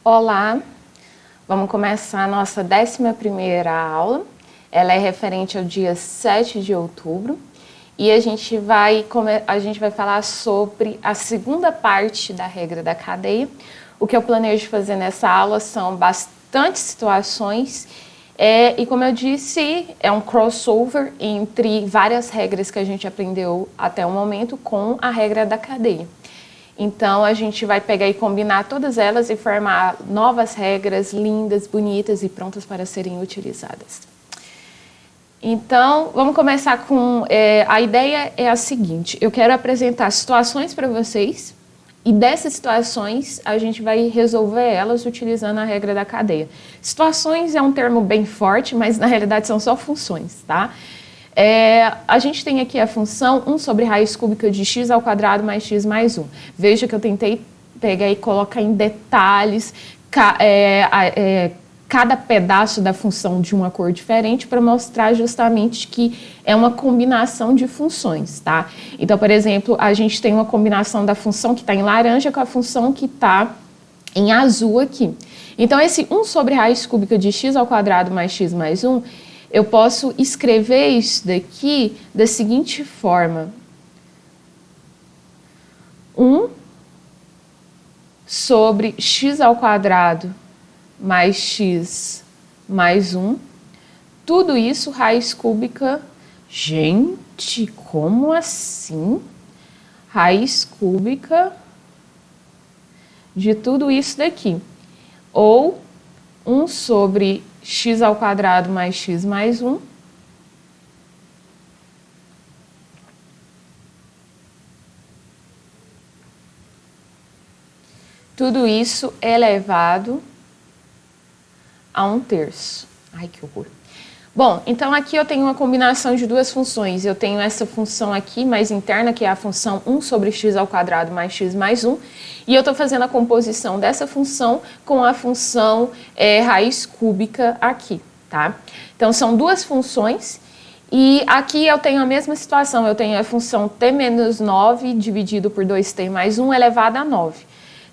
Olá, vamos começar a nossa 11ª aula. Ela é referente ao dia 7 de outubro e a gente vai falar sobre a segunda parte da regra da cadeia. O que eu planejo fazer nessa aula são bastante situações e, como eu disse, é um crossover entre várias regras que a gente aprendeu até o momento com a regra da cadeia. Então, a gente vai pegar e combinar todas elas e formar novas regras lindas, bonitas e prontas para serem utilizadas. Então, vamos começar com... a ideia é a seguinte, eu quero apresentar situações para vocês e dessas situações a gente vai resolver elas utilizando a regra da cadeia. Situações é um termo bem forte, mas na realidade são só funções, tá? A gente tem aqui a função 1 sobre raiz cúbica de x ao quadrado mais x mais 1. Veja que eu tentei pegar e colocar em detalhes cada pedaço da função de uma cor diferente para mostrar justamente que é uma combinação de funções, tá? Então, por exemplo, a gente tem uma combinação da função que está em laranja com a função que está em azul aqui. Então, esse 1 sobre raiz cúbica de x ao quadrado mais x mais 1, eu posso escrever isso daqui da seguinte forma. 1 sobre x ao quadrado mais x mais 1. Tudo isso raiz cúbica. Gente, como assim? Raiz cúbica de tudo isso daqui. Ou 1 sobre x ao quadrado mais x mais 1. Tudo isso elevado a 1/3. Ai, que horror. Bom, então aqui eu tenho uma combinação de duas funções. Eu tenho essa função aqui mais interna, que é a função 1 sobre x ao quadrado mais x mais 1. E eu estou fazendo a composição dessa função com a função raiz cúbica aqui, tá? Então, são duas funções. E aqui eu tenho a mesma situação. Eu tenho a função t menos 9 dividido por 2t mais 1 elevado a 9.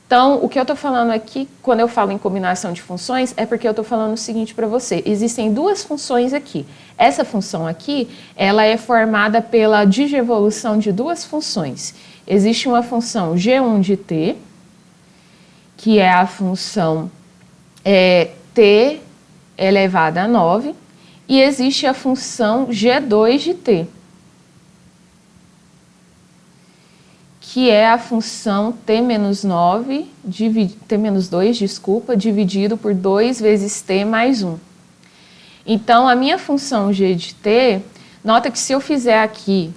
Então, o que eu estou falando aqui, quando eu falo em combinação de funções, é porque eu estou falando o seguinte para você. Existem duas funções aqui. Essa função aqui, ela é formada pela digievolução de duas funções. Existe uma função g1 de t, que é a função t elevado a 9, e existe a função g2 de t, que é a função t menos 2, dividido por 2 vezes t mais 1. Então, a minha função g de t, nota que se eu fizer aqui,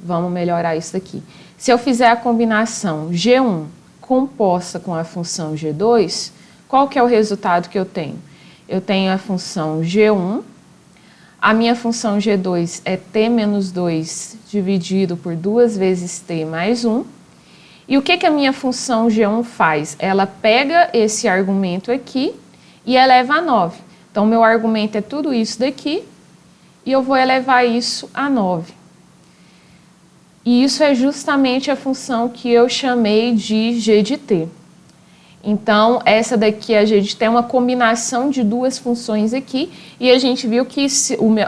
vamos melhorar isso aqui. Se eu fizer a combinação g1 composta com a função g2, qual que é o resultado que eu tenho? Eu tenho a função g1, a minha função g2 é t menos 2 dividido por 2 vezes t mais 1. E o que a minha função g1 faz? Ela pega esse argumento aqui e eleva a 9. Então, meu argumento é tudo isso daqui e eu vou elevar isso a 9. E isso é justamente a função que eu chamei de g de t. Então, essa daqui a gente tem uma combinação de duas funções aqui e a gente viu que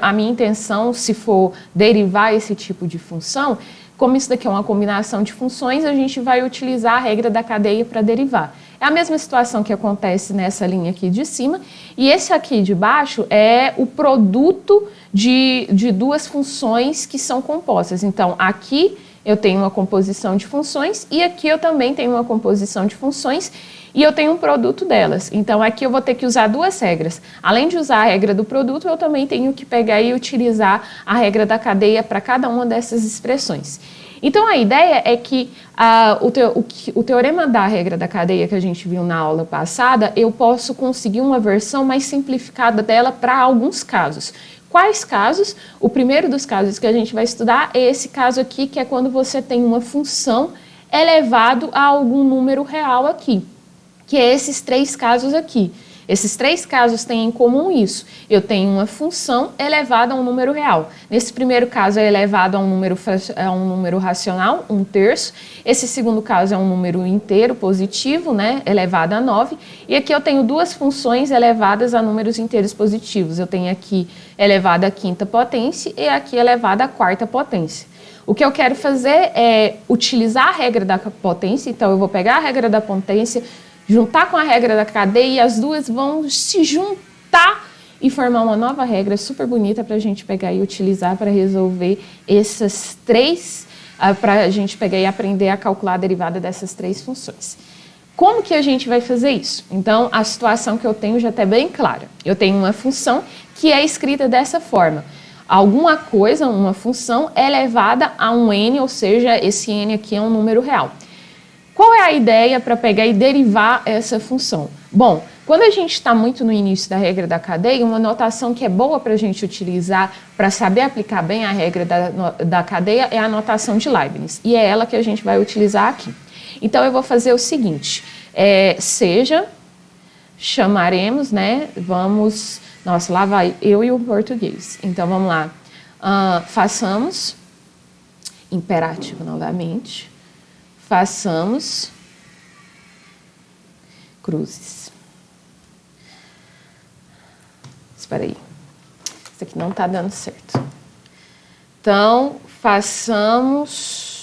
a minha intenção, se for derivar esse tipo de função, como isso daqui é uma combinação de funções, a gente vai utilizar a regra da cadeia para derivar. É a mesma situação que acontece nessa linha aqui de cima e esse aqui de baixo é o produto de duas funções que são compostas. Então, aqui eu tenho uma composição de funções e aqui eu também tenho uma composição de funções e eu tenho um produto delas. Então, aqui eu vou ter que usar duas regras. Além de usar a regra do produto, eu também tenho que pegar e utilizar a regra da cadeia para cada uma dessas expressões. Então, a ideia é que o teorema da regra da cadeia que a gente viu na aula passada, eu posso conseguir uma versão mais simplificada dela para alguns casos. Quais casos? O primeiro dos casos que a gente vai estudar é esse caso aqui, que é quando você tem uma função elevado a algum número real aqui, que é esses três casos aqui. Esses três casos têm em comum isso. Eu tenho uma função elevada a um número real. Nesse primeiro caso é elevado a um número racional, 1/3. Esse segundo caso é um número inteiro positivo, né, elevado a 9. E aqui eu tenho duas funções elevadas a números inteiros positivos. Eu tenho aqui elevado à quinta potência e aqui elevado à quarta potência. O que eu quero fazer é utilizar a regra da potência, então eu vou pegar a regra da potência, juntar com a regra da cadeia e as duas vão se juntar e formar uma nova regra super bonita para a gente pegar e utilizar para resolver essas três, para a gente pegar e aprender a calcular a derivada dessas três funções. Como que a gente vai fazer isso? Então, a situação que eu tenho já está bem clara. Eu tenho uma função que é escrita dessa forma. Alguma coisa, uma função, é elevada a um n, ou seja, esse n aqui é um número real. Qual é a ideia para pegar e derivar essa função? Bom, quando a gente está muito no início da regra da cadeia, uma notação que é boa para a gente utilizar para saber aplicar bem a regra da cadeia é a notação de Leibniz. E é ela que a gente vai utilizar aqui. Então, eu vou fazer o seguinte, chamaremos, né, vamos, nossa, lá vai eu e o português. Então, vamos lá, façamos, imperativo novamente, façamos cruzes. Espera aí, isso aqui não está dando certo. Então, façamos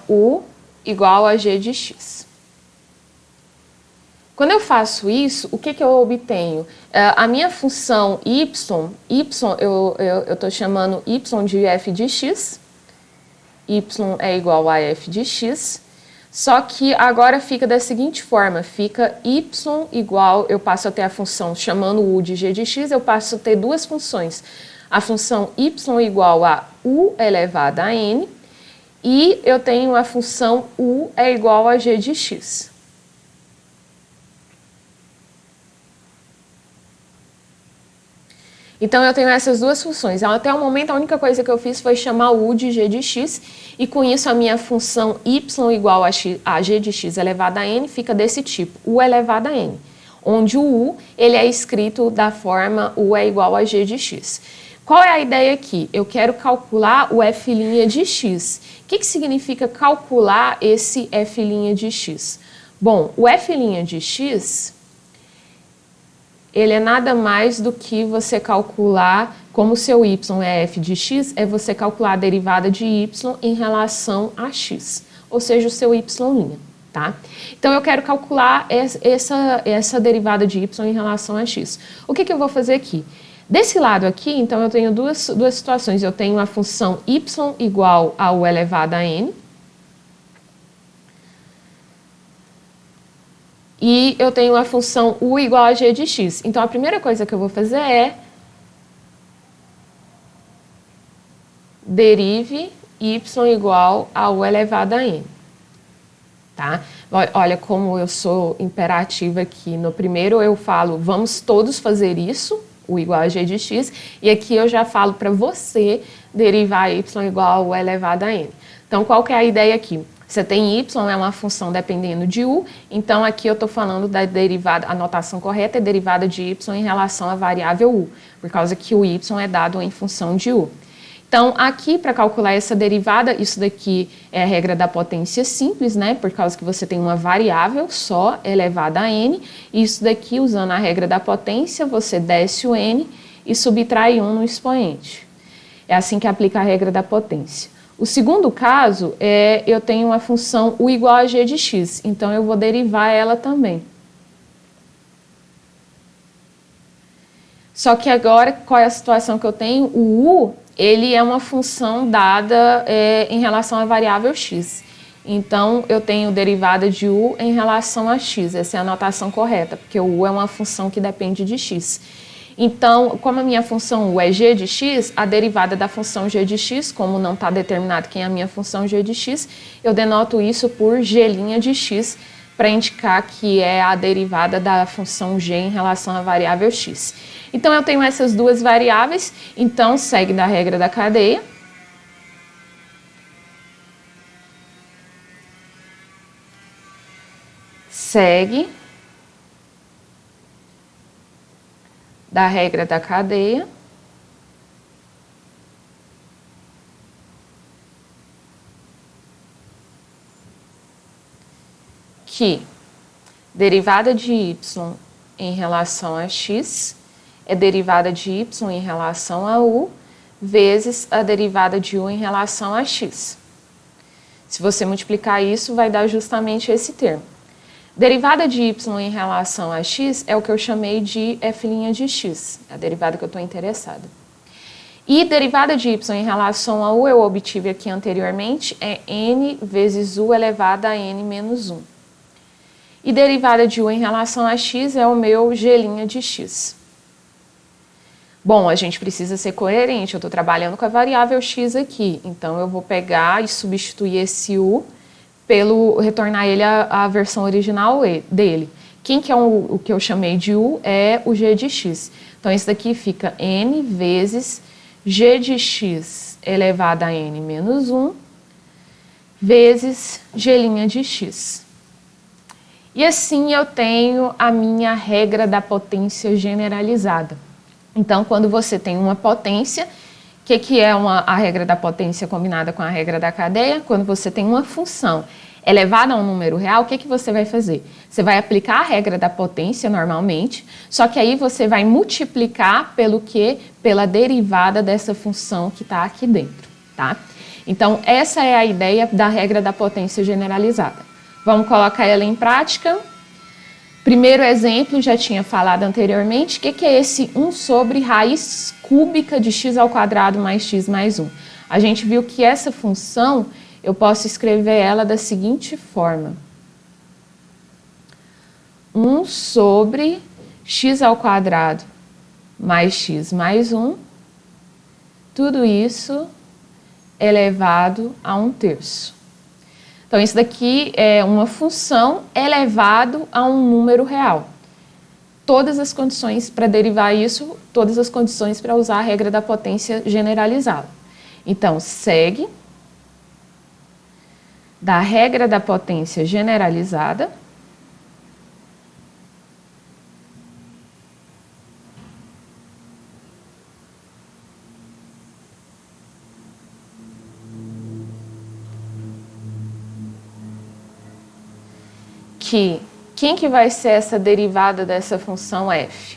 U igual a G de X. Quando eu faço isso, o que eu obtenho? A minha função y eu estou chamando y de f de x, y é igual a f de x, só que agora fica da seguinte forma, fica y igual, eu passo a ter a função chamando u de g de x, eu passo a ter duas funções, a função y igual a u elevado a n, e eu tenho a função u é igual a g de x. Então, eu tenho essas duas funções. Até o momento, a única coisa que eu fiz foi chamar u de g de x, e com isso a minha função y igual a g de x elevado a n fica desse tipo, u elevado a n, onde o u ele é escrito da forma u é igual a g de x. Qual é a ideia aqui? Eu quero calcular o f' de x. O que significa calcular esse f' de x? Bom, o f' de x, ele é nada mais do que você calcular, como o seu y é f de x, é você calcular a derivada de y em relação a x, ou seja, o seu y', tá? Então, eu quero calcular essa derivada de y em relação a x. O que eu vou fazer aqui? Desse lado aqui, então, eu tenho duas situações. Eu tenho a função y igual a u elevado a n. E eu tenho a função u igual a g de x. Então, a primeira coisa que eu vou fazer é derive y igual a u elevado a n. Tá? Olha como eu sou imperativa aqui. No primeiro eu falo, vamos todos fazer isso, u igual a g de x, e aqui eu já falo para você derivar y igual a u elevado a n. Então, qual que é a ideia aqui? Você tem y, é uma função dependendo de u, então aqui eu estou falando da derivada, a notação correta é derivada de y em relação à variável u, por causa que o y é dado em função de u. Então, aqui, para calcular essa derivada, isso daqui é a regra da potência simples, né? Por causa que você tem uma variável só elevada a n, e isso daqui, usando a regra da potência, você desce o n e subtrai 1 no expoente. É assim que aplica a regra da potência. O segundo caso, eu tenho uma função u igual a g de x, então eu vou derivar ela também. Só que agora, qual é a situação que eu tenho? O u, ele é uma função dada em relação à variável x. Então, eu tenho derivada de u em relação a x. Essa é a notação correta, porque o u é uma função que depende de x. Então, como a minha função u é g de x, a derivada da função g de x, como não está determinado quem é a minha função g de x, eu denoto isso por g' de x, para indicar que é a derivada da função g em relação à variável x. Então, eu tenho essas duas variáveis, então segue da regra da cadeia. segue da regra da cadeia que derivada de y em relação a x é derivada de y em relação a u vezes a derivada de u em relação a x. Se você multiplicar isso, vai dar justamente esse termo. Derivada de y em relação a x é o que eu chamei de f' de x, a derivada que eu estou interessada. E derivada de y em relação a u, eu obtive aqui anteriormente, é n vezes u elevado a n menos 1. E derivada de u em relação a x é o meu g' de x. Bom, a gente precisa ser coerente, eu estou trabalhando com a variável x aqui, então eu vou pegar e substituir esse u retornar ele à versão original dele. Quem que é o que eu chamei de u é o g de x. Então, isso daqui fica n vezes g de x elevado a n menos 1 vezes g' de x. E assim eu tenho a minha regra da potência generalizada. Então, quando você tem uma potência, o que é a regra da potência combinada com a regra da cadeia? Quando você tem uma função elevada a um número real, o que você vai fazer? Você vai aplicar a regra da potência normalmente, só que aí você vai multiplicar pelo quê? Pela derivada dessa função que está aqui dentro, tá? Então, essa é a ideia da regra da potência generalizada. Vamos colocar ela em prática. Primeiro exemplo, já tinha falado anteriormente, o que é esse 1 sobre raiz cúbica de x ao quadrado mais x mais 1? A gente viu que essa função, eu posso escrever ela da seguinte forma. 1 sobre x ao quadrado mais x mais 1, tudo isso elevado a 1/3. Então, isso daqui é uma função elevado a um número real. Todas as condições para derivar isso, todas as condições para usar a regra da potência generalizada. Então, segue da regra da potência generalizada que quem que vai ser essa derivada dessa função f?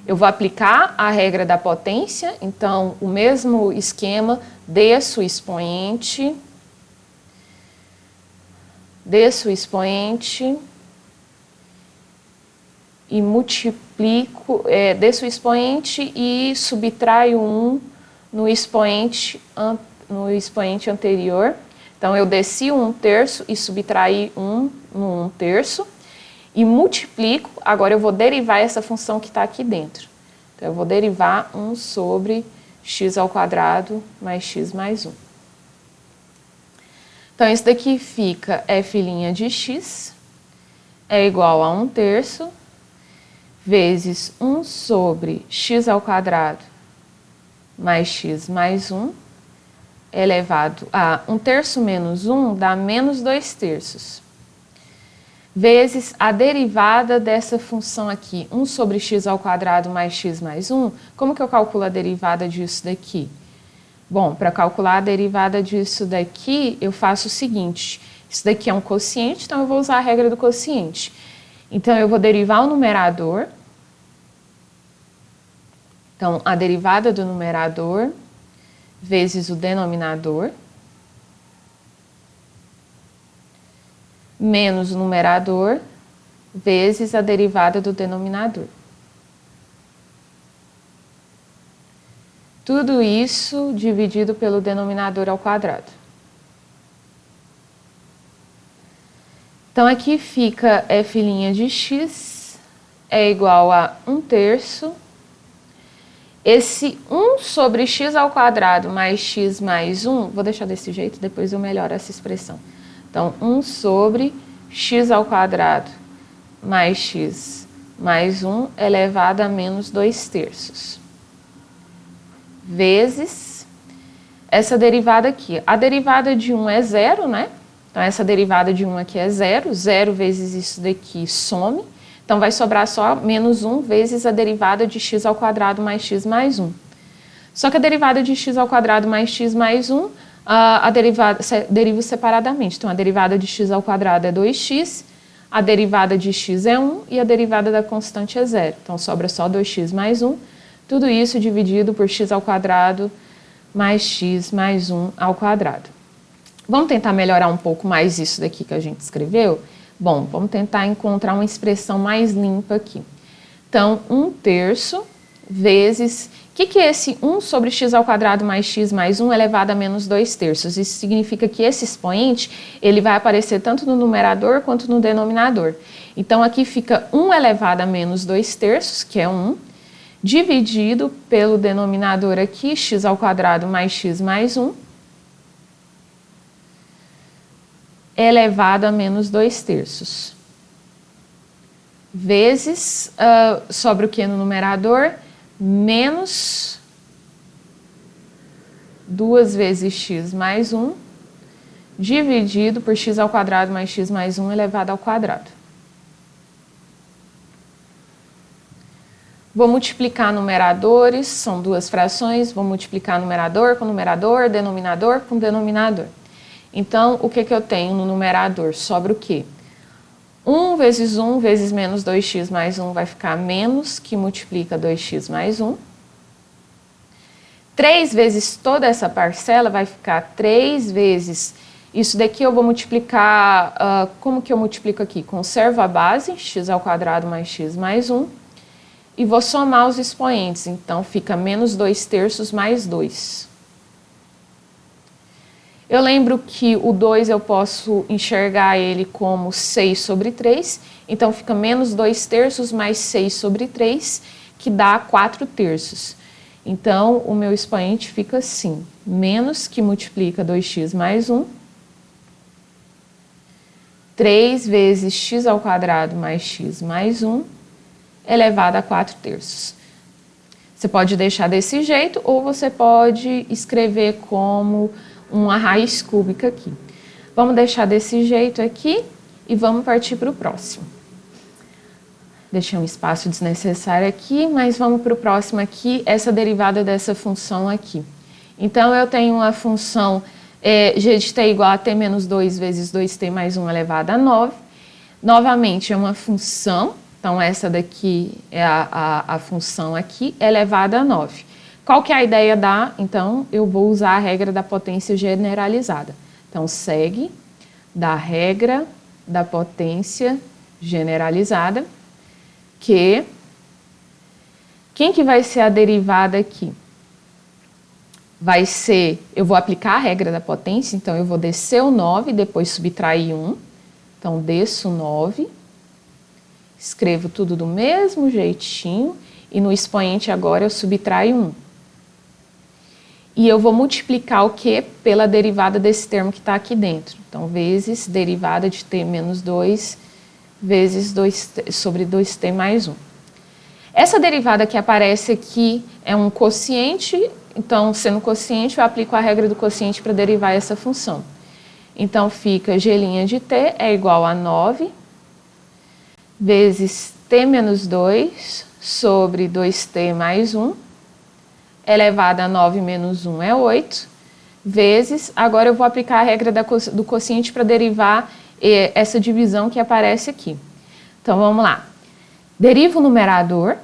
Eu vou aplicar a regra da potência, então o mesmo esquema, desço o expoente e multiplico, desço o expoente e subtraio 1 no expoente anterior. Então, eu desci 1/3 e subtraí 1 no 1/3 e multiplico, agora eu vou derivar essa função que está aqui dentro. Então, eu vou derivar 1 sobre x ao quadrado mais x mais 1. Então, isso daqui fica f' de x é igual a 1/3 vezes 1 sobre x ao quadrado mais x mais 1 elevado a 1/3 menos 1 dá menos 2/3, vezes a derivada dessa função aqui, 1 sobre x ao quadrado mais x mais 1. Como que eu calculo a derivada disso daqui? Bom, para calcular a derivada disso daqui, eu faço o seguinte, isso daqui é um quociente, então eu vou usar a regra do quociente. Então, eu vou derivar o numerador. Então, a derivada do numerador vezes o denominador, menos o numerador, vezes a derivada do denominador. Tudo isso dividido pelo denominador ao quadrado. Então, aqui fica f' de x é igual a 1/3. Esse 1 sobre x ao quadrado mais x mais 1, vou deixar desse jeito, depois eu melhoro essa expressão. Então, 1 sobre x ao quadrado mais x mais 1 elevado a menos 2/3. Vezes essa derivada aqui. A derivada de 1 é 0, né? Então, essa derivada de 1 aqui é 0. 0 vezes isso daqui some. Então, vai sobrar só menos 1 vezes a derivada de x ao quadrado mais x mais 1. Só que a derivada de x ao quadrado mais x mais 1, a derivada deriva separadamente. Então, a derivada de x ao quadrado é 2x, a derivada de x é 1 e a derivada da constante é 0. Então, sobra só 2x mais 1. Tudo isso dividido por x ao quadrado mais x mais 1 ao quadrado. Vamos tentar melhorar um pouco mais isso daqui que a gente escreveu? Bom, vamos tentar encontrar uma expressão mais limpa aqui. Então, 1/3 vezes... O que é esse 1 sobre x ao quadrado mais x mais 1 elevado a menos 2/3? Isso significa que esse expoente ele vai aparecer tanto no numerador quanto no denominador. Então, aqui fica 1 elevado a menos 2/3, que é 1, dividido pelo denominador aqui, x ao quadrado mais x mais 1, elevado a menos 2/3. Vezes, sobre o que no numerador? Menos 2 vezes x mais 1, dividido por x ao quadrado mais x mais 1 elevado ao quadrado. Vou multiplicar numeradores, são duas frações, vou multiplicar numerador com numerador, denominador com denominador. Então, o que eu tenho no numerador? Sobra o quê? 1 vezes 1 vezes menos 2x mais 1 vai ficar menos, que multiplica 2x mais 1. 3 vezes toda essa parcela vai ficar 3 vezes... Isso daqui eu vou multiplicar... como que eu multiplico aqui? Conservo a base, x ao quadrado mais x mais 1. E vou somar os expoentes. Então, fica menos 2/3 mais 2. Eu lembro que o 2 eu posso enxergar ele como 6 sobre 3, então fica menos 2/3 mais 6 sobre 3, que dá 4/3. Então, o meu expoente fica assim, menos que multiplica 2x mais 1, 3 vezes x ao quadrado mais x mais 1, elevado a 4/3. Você pode deixar desse jeito, ou você pode escrever como uma raiz cúbica aqui. Vamos deixar desse jeito aqui e vamos partir para o próximo. Deixei um espaço desnecessário aqui, mas vamos para o próximo aqui, essa derivada dessa função aqui. Então, eu tenho uma função g de t igual a t menos 2 vezes 2t mais 1 elevado a 9. Novamente, é uma função, então essa daqui é a função aqui, elevada a 9. Qual que é a ideia da... Então, eu vou usar a regra da potência generalizada. Então, segue da regra da potência generalizada, que... Quem que vai ser a derivada aqui? Vai ser... Eu vou aplicar a regra da potência, então eu vou descer o 9, depois subtrair 1. Então, desço 9, escrevo tudo do mesmo jeitinho, e no expoente agora eu subtraio 1. E eu vou multiplicar o que? Pela derivada desse termo que está aqui dentro. Então, vezes derivada de t menos 2 vezes 2t, sobre 2t mais 1. Essa derivada que aparece aqui é um quociente, então, sendo quociente, eu aplico a regra do quociente para derivar essa função. Então, fica g' de t é igual a 9 vezes t menos 2 sobre 2t mais 1, elevado a 9 menos 1 é 8, vezes, agora eu vou aplicar a regra do quociente para derivar essa divisão que aparece aqui. Então, vamos lá. Derivo o numerador,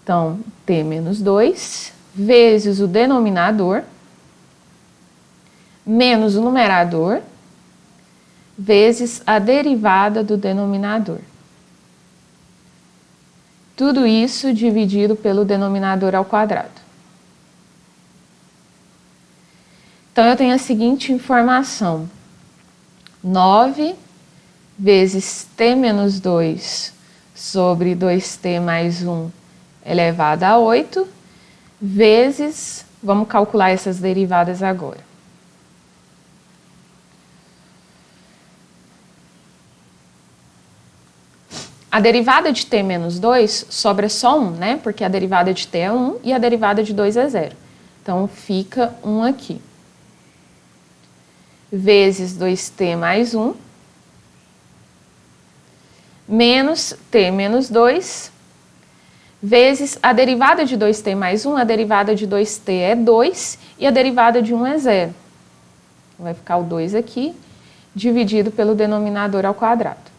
então, t menos 2, vezes o denominador, menos o numerador, vezes a derivada do denominador. Tudo isso dividido pelo denominador ao quadrado. Então, eu tenho a seguinte informação. 9 vezes t menos 2 sobre 2t mais 1 elevado a 8, vezes... Vamos calcular essas derivadas agora. A derivada de t menos 2 sobra só 1, né? Porque a derivada de t é 1 e a derivada de 2 é 0. Então, fica 1 aqui. vezes 2t mais 1, menos t menos 2, vezes a derivada de 2t mais 1, a derivada de 2t é 2 e a derivada de 1 é 0. Vai ficar o 2 aqui, dividido pelo denominador ao quadrado.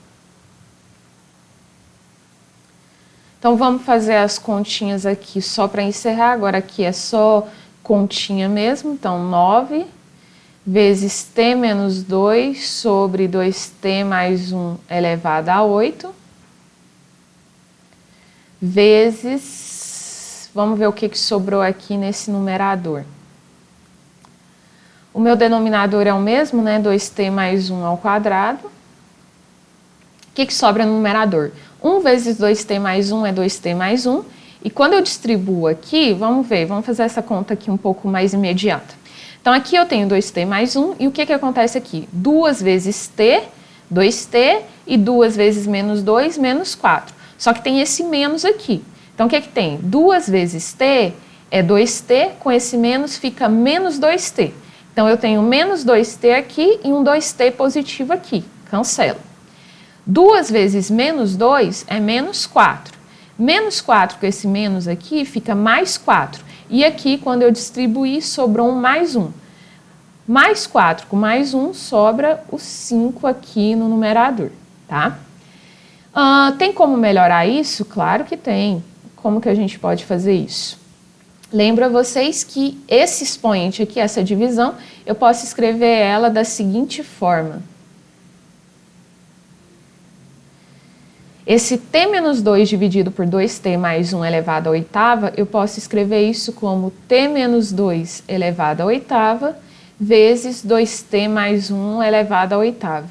Então, vamos fazer as continhas aqui só para encerrar. Agora aqui é só continha mesmo. Então, 9 vezes t menos 2 sobre 2t mais 1 elevado a 8, vezes, vamos ver o que sobrou aqui nesse numerador. O meu denominador é o mesmo, né? 2t mais 1 ao quadrado. O que sobra no numerador? 1 vezes 2t mais 1 é 2t mais 1. E quando eu distribuo aqui, vamos ver, vamos fazer essa conta aqui um pouco mais imediata. Então, aqui eu tenho 2t mais 1, e o que acontece aqui? 2 vezes t, 2t, e 2 vezes menos 2, menos 4. Só que tem esse menos aqui. Então, o que tem? 2 vezes t é 2t, com esse menos fica menos 2t. Então, eu tenho menos 2t aqui e um 2t positivo aqui. Cancela. 2 vezes menos 2 é menos 4. Menos 4 com esse menos aqui fica mais 4. E aqui, quando eu distribuir, sobrou um mais 1. Mais 4 com mais 1, sobra o 5 aqui no numerador, tá? Tem como melhorar isso? Claro que tem. Como que a gente pode fazer isso? Lembra vocês que esse expoente aqui, essa divisão, eu posso escrever ela da seguinte forma. Esse t menos 2 dividido por 2t mais 1 elevado à oitava, eu posso escrever isso como t menos 2 elevado à oitava vezes 2t mais 1 elevado à oitava.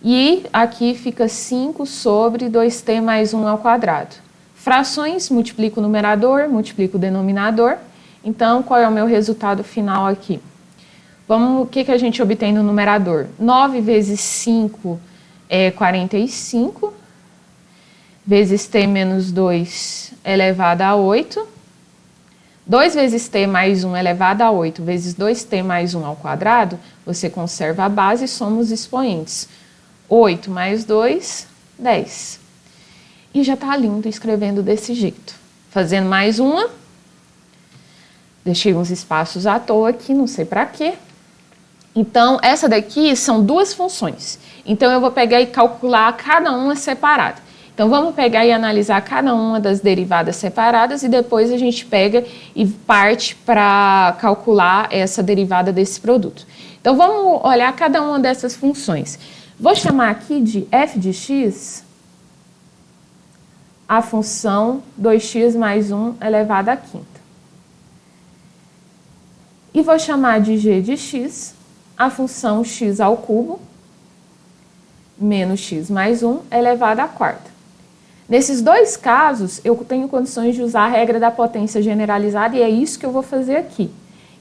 E aqui fica 5 sobre 2t mais 1 ao quadrado. Frações, multiplico o numerador, multiplico o denominador. Então, qual é o meu resultado final aqui? O que a gente obtém no numerador? 9 vezes 5 é 45, vezes t menos 2 elevado a 8. 2 vezes t mais 1 elevado a 8 vezes 2t mais 1 ao quadrado, você conserva a base e soma os expoentes. 8 mais 2, 10. E já está lindo escrevendo desse jeito. Fazendo mais uma. Deixei uns espaços à toa aqui, não sei para quê. Então, essa daqui são duas funções. Então, eu vou pegar e calcular cada uma separada. Então, vamos pegar e analisar cada uma das derivadas separadas e depois a gente pega e parte para calcular essa derivada desse produto. Então, vamos olhar cada uma dessas funções. Vou chamar aqui de f de x a função 2x mais 1 elevado à quinta. E vou chamar de g de x a função x ao cubo menos x mais 1 elevado à quarta. Nesses dois casos, eu tenho condições de usar a regra da potência generalizada e é isso que eu vou fazer aqui.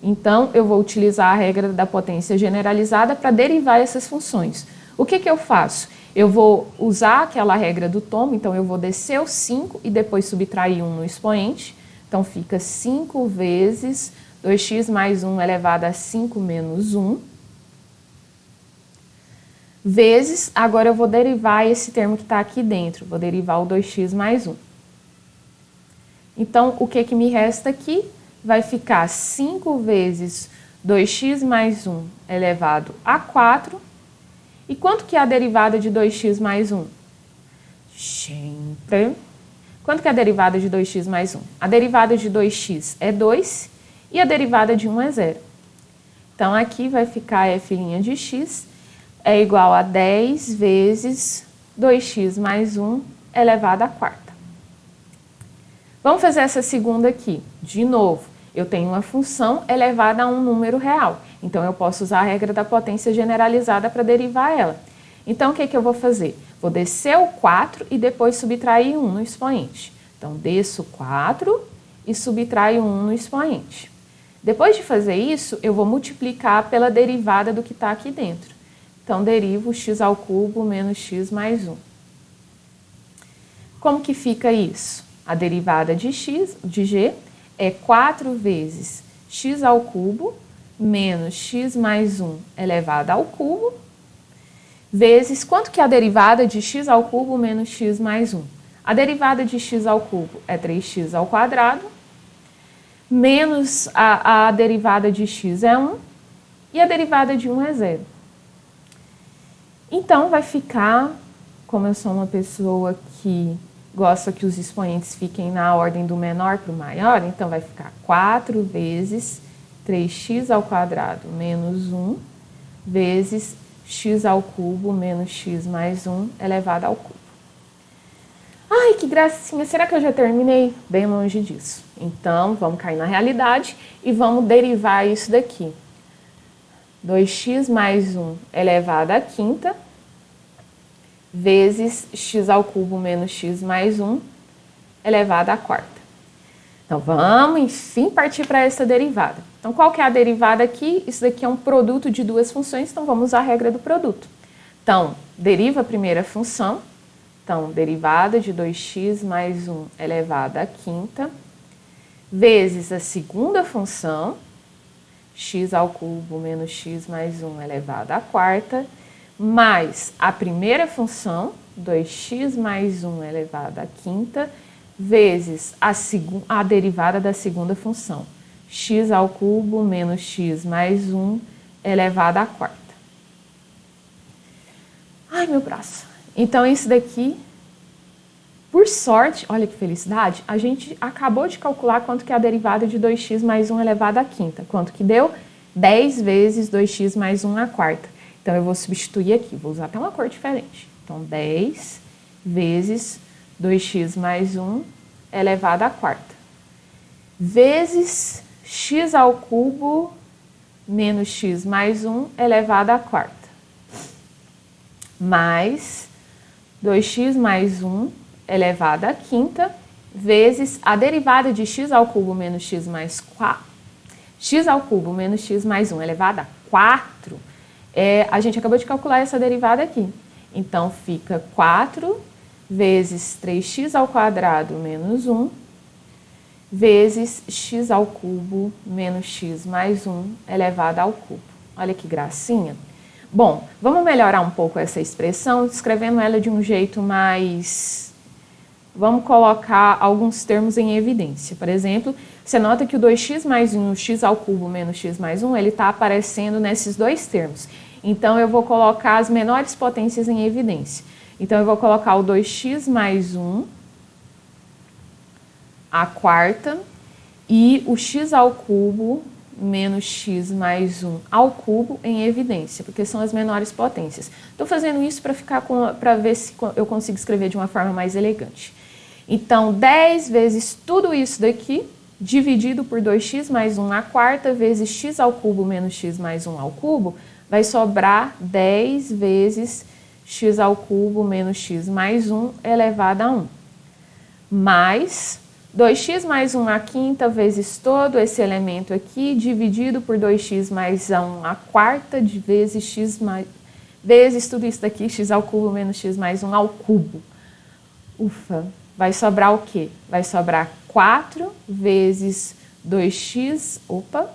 Então, eu vou utilizar a regra da potência generalizada para derivar essas funções. O que eu faço? Eu vou usar aquela regra do tomo, então eu vou descer o 5 e depois subtrair 1 no expoente. Então, fica 5 vezes 2x mais 1 elevado a 5 menos 1. Vezes, agora eu vou derivar esse termo que está aqui dentro, vou derivar o 2x mais 1. Então, o que me resta aqui? Vai ficar 5 vezes 2x mais 1 elevado a 4. E quanto que é a derivada de 2x mais 1? Quanto que é a derivada de 2x mais 1? A derivada de 2x é 2 e a derivada de 1 é 0. Então, aqui vai ficar f' de x é igual a 10 vezes 2x mais 1 elevado à quarta. Vamos fazer essa segunda aqui. De novo, eu tenho uma função elevada a um número real. Então, eu posso usar a regra da potência generalizada para derivar ela. Então, o que eu vou fazer? Vou descer o 4 e depois subtrair 1 no expoente. Então, desço 4 e subtraio 1 no expoente. Depois de fazer isso, eu vou multiplicar pela derivada do que está aqui dentro. Então, derivo x ao cubo menos x mais 1. Como que fica isso? A derivada de g é 4 vezes x ao cubo menos x mais 1 elevado ao cubo, vezes quanto que é a derivada de x ao cubo menos x mais 1? A derivada de x ao cubo é 3x ao quadrado, menos a derivada de x é 1, e a derivada de 1 é 0. Então, vai ficar, como eu sou uma pessoa que gosta que os expoentes fiquem na ordem do menor para o maior, então vai ficar 4 vezes 3x ao quadrado menos 1 vezes x ao cubo menos x mais 1 elevado ao cubo. Ai, que gracinha! Será que eu já terminei? Bem longe disso. Então, vamos cair na realidade e vamos derivar isso daqui. 2x mais 1 elevado à quinta vezes x ao cubo menos x mais 1 elevado à quarta. Então, vamos, enfim, partir para essa derivada. Então, qual que é a derivada aqui? Isso daqui é um produto de duas funções, então vamos usar a regra do produto. Então, deriva a primeira função. Então, derivada de 2x mais 1 elevado à quinta, vezes a segunda função, x ao cubo menos x mais 1 elevado à quarta, mais a primeira função, 2x mais 1 elevado à quinta, vezes a derivada da segunda função, x ao cubo menos x mais 1 elevado à quarta. Ai, meu braço. Então, isso daqui, por sorte, olha que felicidade, a gente acabou de calcular quanto que é a derivada de 2x mais 1 elevado à quinta. Quanto que deu? 10 vezes 2x mais 1 à quarta. Então, eu vou substituir aqui, vou usar até uma cor diferente. Então, 10 vezes 2x mais 1 elevado à quarta, vezes x ao cubo menos x mais 1 elevado à quarta, mais 2x mais 1 elevado à quinta, vezes a derivada de x ao cubo menos x mais 4, x ao cubo menos x mais 1 elevado a 4, a gente acabou de calcular essa derivada aqui. Então, fica 4 vezes 3x ao quadrado menos 1, vezes x ao cubo menos x mais 1 elevado ao cubo. Olha que gracinha. Bom, vamos melhorar um pouco essa expressão, escrevendo ela de um jeito mais... Vamos colocar alguns termos em evidência. Por exemplo, você nota que o 2x mais 1, o x ao cubo menos x mais 1, ele está aparecendo nesses dois termos. Então, eu vou colocar as menores potências em evidência. Então, eu vou colocar o 2x mais 1, a quarta, e o x ao cubo menos x mais 1 ao cubo em evidência, porque são as menores potências. Estou fazendo isso para ver se eu consigo escrever de uma forma mais elegante. Então, 10 vezes tudo isso daqui, dividido por 2x mais 1 à quarta, vezes x ao cubo menos x mais 1 ao cubo, vai sobrar 10 vezes x ao cubo menos x mais 1 elevado a 1. Mais 2x mais 1 à quinta vezes todo esse elemento aqui, dividido por 2x mais 1 à quarta, vezes x mais... vezes tudo isso daqui, x ao cubo menos x mais 1 ao cubo. Ufa! Vai sobrar o quê? Vai sobrar 4 vezes 2x... Opa!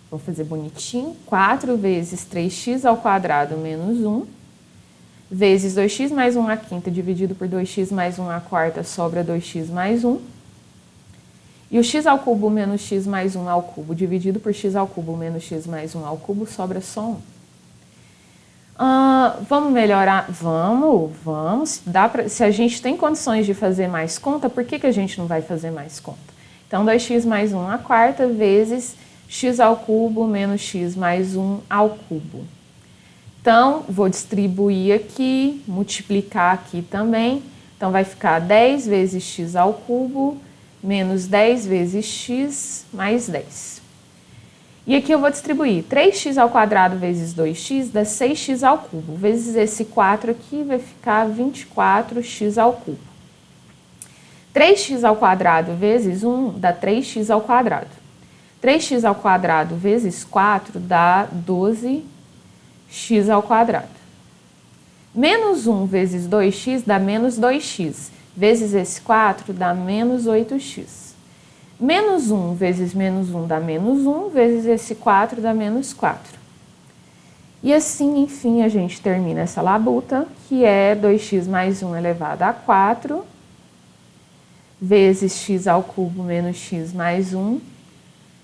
Vou fazer bonitinho. 4 vezes 3x ao quadrado menos 1, vezes 2x mais 1 à quinta, dividido por 2x mais 1 à quarta, sobra 2x mais 1. E o x ao cubo menos x mais 1 ao cubo, dividido por x ao cubo menos x mais 1 ao cubo, sobra só 1. Vamos melhorar? Vamos. Se a gente tem condições de fazer mais conta, por que a gente não vai fazer mais conta? Então, 2x mais 1 à quarta vezes x ao cubo menos x mais 1 ao cubo. Então, vou distribuir aqui, multiplicar aqui também. Então, vai ficar 10 vezes x ao cubo menos 10 vezes x mais 10. E aqui eu vou distribuir 3x ao quadrado vezes 2x dá 6x ao cubo. Vezes esse 4 aqui vai ficar 24x ao cubo. 3x ao quadrado vezes 1 dá 3x ao quadrado. 3x ao quadrado vezes 4 dá 12x ao quadrado. Menos 1 vezes 2x dá menos 2x. Vezes esse 4 dá menos 8x. Menos 1 vezes menos 1 dá menos 1, vezes esse 4 dá menos 4. E assim, enfim, a gente termina essa labuta, que é 2x mais 1 elevado a 4, vezes x ao cubo menos x mais 1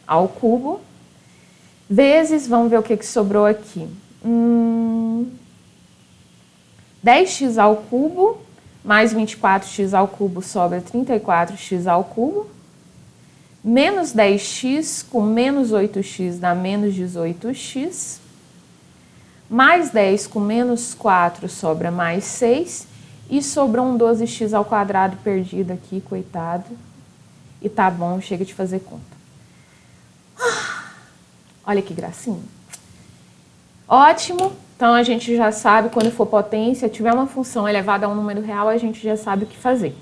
ao cubo, vezes, vamos ver o que sobrou aqui, 10x ao cubo, mais 24x ao cubo sobra 34x ao cubo, menos 10x com menos 8x dá menos 18x, mais 10 com menos 4 sobra mais 6, e sobrou um 12x ao quadrado perdido aqui, coitado. E tá bom, chega de fazer conta. Olha que gracinha. Ótimo, então a gente já sabe, quando for potência, tiver uma função elevada a um número real, a gente já sabe o que fazer.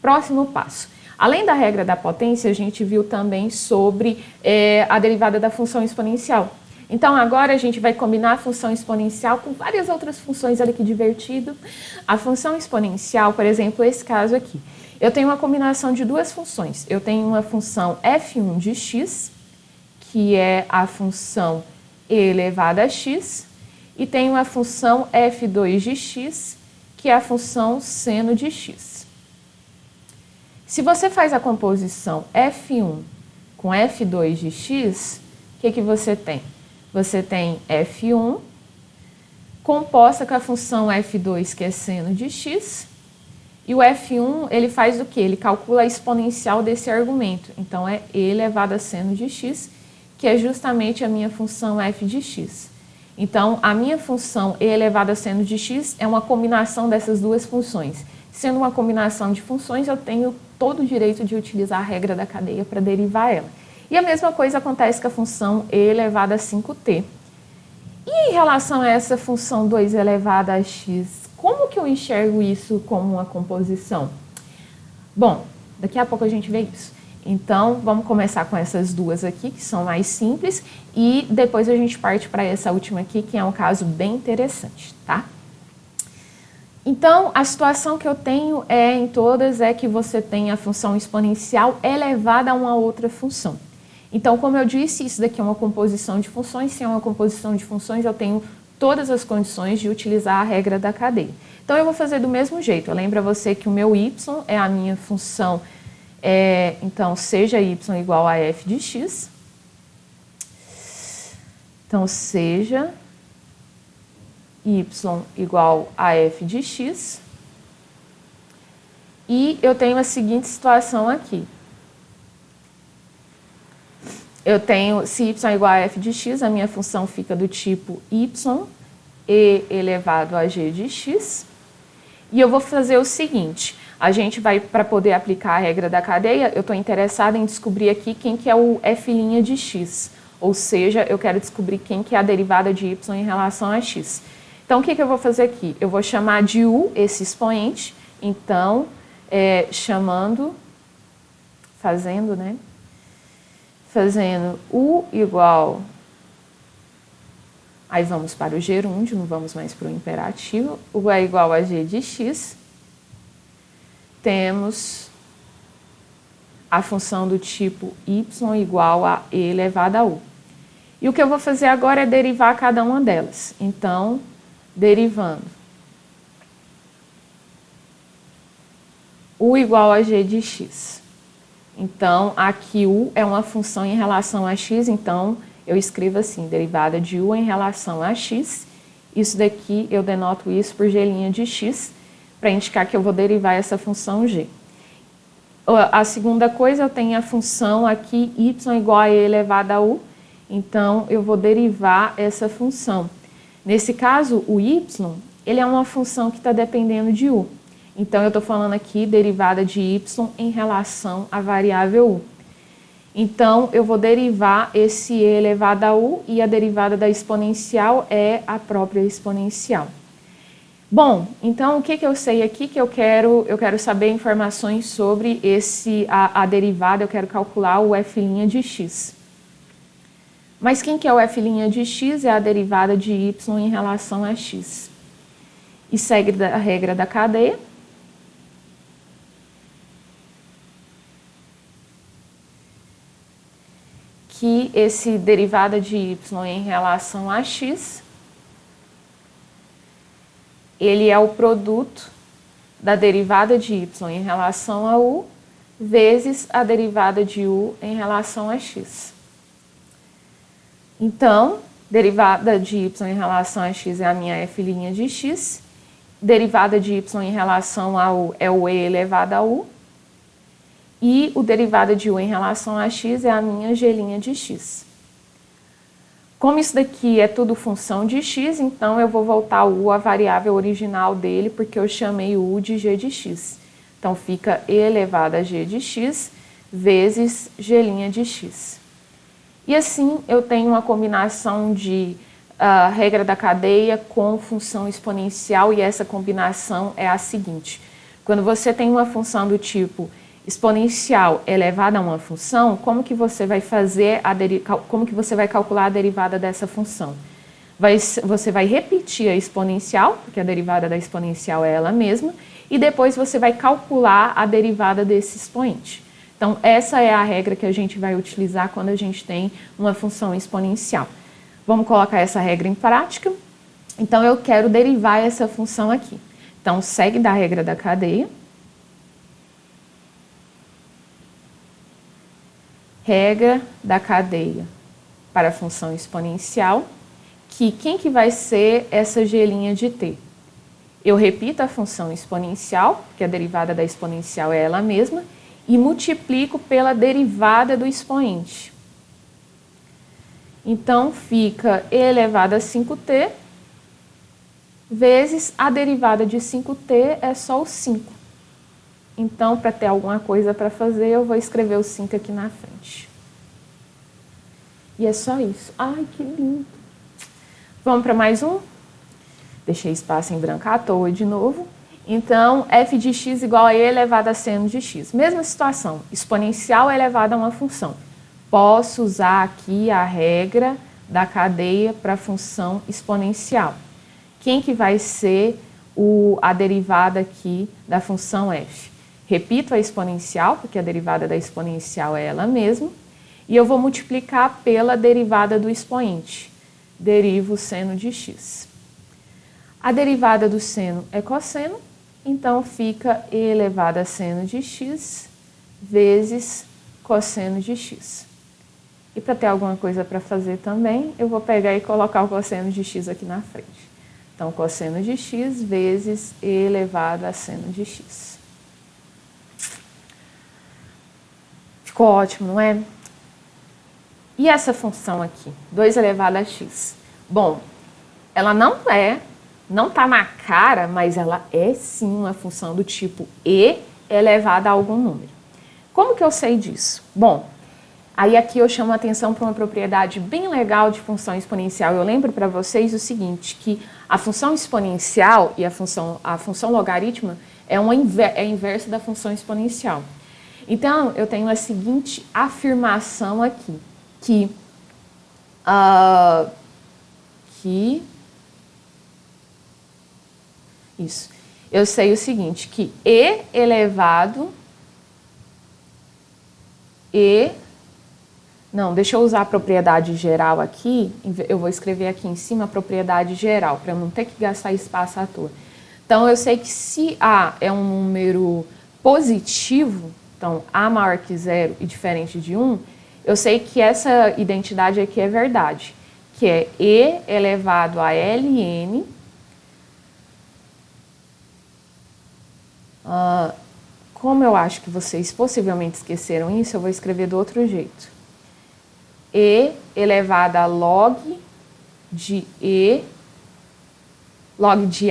Próximo passo. Além da regra da potência, a gente viu também sobre a derivada da função exponencial. Então, agora a gente vai combinar a função exponencial com várias outras funções. Olha que divertido. A função exponencial, por exemplo, esse caso aqui. Eu tenho uma combinação de duas funções. Eu tenho uma função f1 de x, que é a função e elevada a x, e tenho uma função f2 de x, que é a função seno de x. Se você faz a composição f1 com f2 de x, o que você tem? Você tem f1 composta com a função f2, que é seno de x, e o f1, ele faz o quê? Ele calcula a exponencial desse argumento. Então, é e elevado a seno de x, que é justamente a minha função f de x. Então, a minha função e elevado a seno de x é uma combinação dessas duas funções. Sendo uma combinação de funções, eu tenho todo o direito de utilizar a regra da cadeia para derivar ela. E a mesma coisa acontece com a função e elevado a 5t. E em relação a essa função 2 elevada a x, como que eu enxergo isso como uma composição? Bom, daqui a pouco a gente vê isso. Então, vamos começar com essas duas aqui, que são mais simples, e depois a gente parte para essa última aqui, que é um caso bem interessante, tá? Então, a situação que eu tenho em todas é que você tem a função exponencial elevada a uma outra função. Então, como eu disse, isso daqui é uma composição de funções. Se é uma composição de funções, eu tenho todas as condições de utilizar a regra da cadeia. Então, eu vou fazer do mesmo jeito. Eu lembro a você que o meu y é a minha função, então, seja y igual a f de x. Então, seja y igual a f de x. E eu tenho a seguinte situação aqui. Eu tenho, se y é igual a f de x, a minha função fica do tipo y e elevado a g de x. E eu vou fazer o seguinte, a gente vai, para poder aplicar a regra da cadeia, eu estou interessada em descobrir aqui quem que é o f' de x. Ou seja, eu quero descobrir quem que é a derivada de y em relação a x. Então, o que eu vou fazer aqui? Eu vou chamar de u esse expoente, então, fazendo u igual, aí vamos para o gerúndio, não vamos mais para o imperativo, u é igual a g de x, temos a função do tipo y igual a e elevado a u. E o que eu vou fazer agora é derivar cada uma delas. Então, derivando u igual a g de x. Então, aqui u é uma função em relação a x, então eu escrevo assim, derivada de u em relação a x. Isso daqui, eu denoto isso por g' de x, para indicar que eu vou derivar essa função g. A segunda coisa, eu tenho a função aqui y igual a e elevado a u, então eu vou derivar essa função. Nesse caso, o y, ele é uma função que está dependendo de u. Então, eu estou falando aqui derivada de y em relação à variável u. Então, eu vou derivar esse e elevado a u e a derivada da exponencial é a própria exponencial. Bom, então, o que eu sei aqui que eu quero saber informações sobre a derivada, eu quero calcular o f' de x. Mas quem que é o f' de x? É a derivada de y em relação a x. E segue a regra da cadeia. que esse derivada de y em relação a x, ele é o produto da derivada de y em relação a u vezes a derivada de u em relação a x. Então, derivada de y em relação a x é a minha f' de x, derivada de y em relação a u é o e elevado a u, e o derivada de u em relação a x é a minha g' de x. Como isso daqui é tudo função de x, então eu vou voltar o u à variável original dele, porque eu chamei o u de g de x. Então fica e elevado a g de x vezes g' de x. E assim eu tenho uma combinação de regra da cadeia com função exponencial, e essa combinação é a seguinte. Quando você tem uma função do tipo exponencial elevada a uma função, como que você vai como que você vai calcular a derivada dessa função? Você vai repetir a exponencial, porque a derivada da exponencial é ela mesma, e depois você vai calcular a derivada desse expoente. Então, essa é a regra que a gente vai utilizar quando a gente tem uma função exponencial. Vamos colocar essa regra em prática. Então, eu quero derivar essa função aqui. Então, segue da regra da cadeia. Regra da cadeia para a função exponencial, que quem que vai ser essa g' de t? Eu repito a função exponencial, que a derivada da exponencial é ela mesma, e multiplico pela derivada do expoente. Então, fica e elevado a 5t vezes a derivada de 5t é só o 5. Então, para ter alguma coisa para fazer, eu vou escrever o 5 aqui na frente. E é só isso. Ai, que lindo! Vamos para mais um? Deixei espaço em branco à toa de novo. Então, f de x igual a e elevado a seno de x. Mesma situação, exponencial elevado a uma função. Posso usar aqui a regra da cadeia para a função exponencial. Quem que vai ser a derivada aqui da função f? Repito a exponencial, porque a derivada da exponencial é ela mesma, e eu vou multiplicar pela derivada do expoente. Derivo o seno de x. A derivada do seno é cosseno, então fica e elevado a seno de x vezes cosseno de x. E para ter alguma coisa para fazer também, eu vou pegar e colocar o cosseno de x aqui na frente. Então, cosseno de x vezes e elevado a seno de x. Ficou ótimo, não é? E essa função aqui, 2 elevado a x? Bom, ela não está na cara, mas ela é sim uma função do tipo e elevado a algum número. Como que eu sei disso? Bom, aí aqui eu chamo a atenção para uma propriedade bem legal de função exponencial. Eu lembro para vocês o seguinte, que a função exponencial e a função logarítmica é a inversa da função exponencial. Então, eu tenho a seguinte afirmação aqui, que eu sei o seguinte, que e elevado deixa eu usar a propriedade geral aqui, eu vou escrever aqui em cima a propriedade geral, para eu não ter que gastar espaço à toa. Então, eu sei que se A é um número positivo, então A maior que 0 e diferente de 1, eu sei que essa identidade aqui é verdade, que é E elevado a Ln como eu acho que vocês possivelmente esqueceram isso, eu vou escrever do outro jeito. E elevado a log de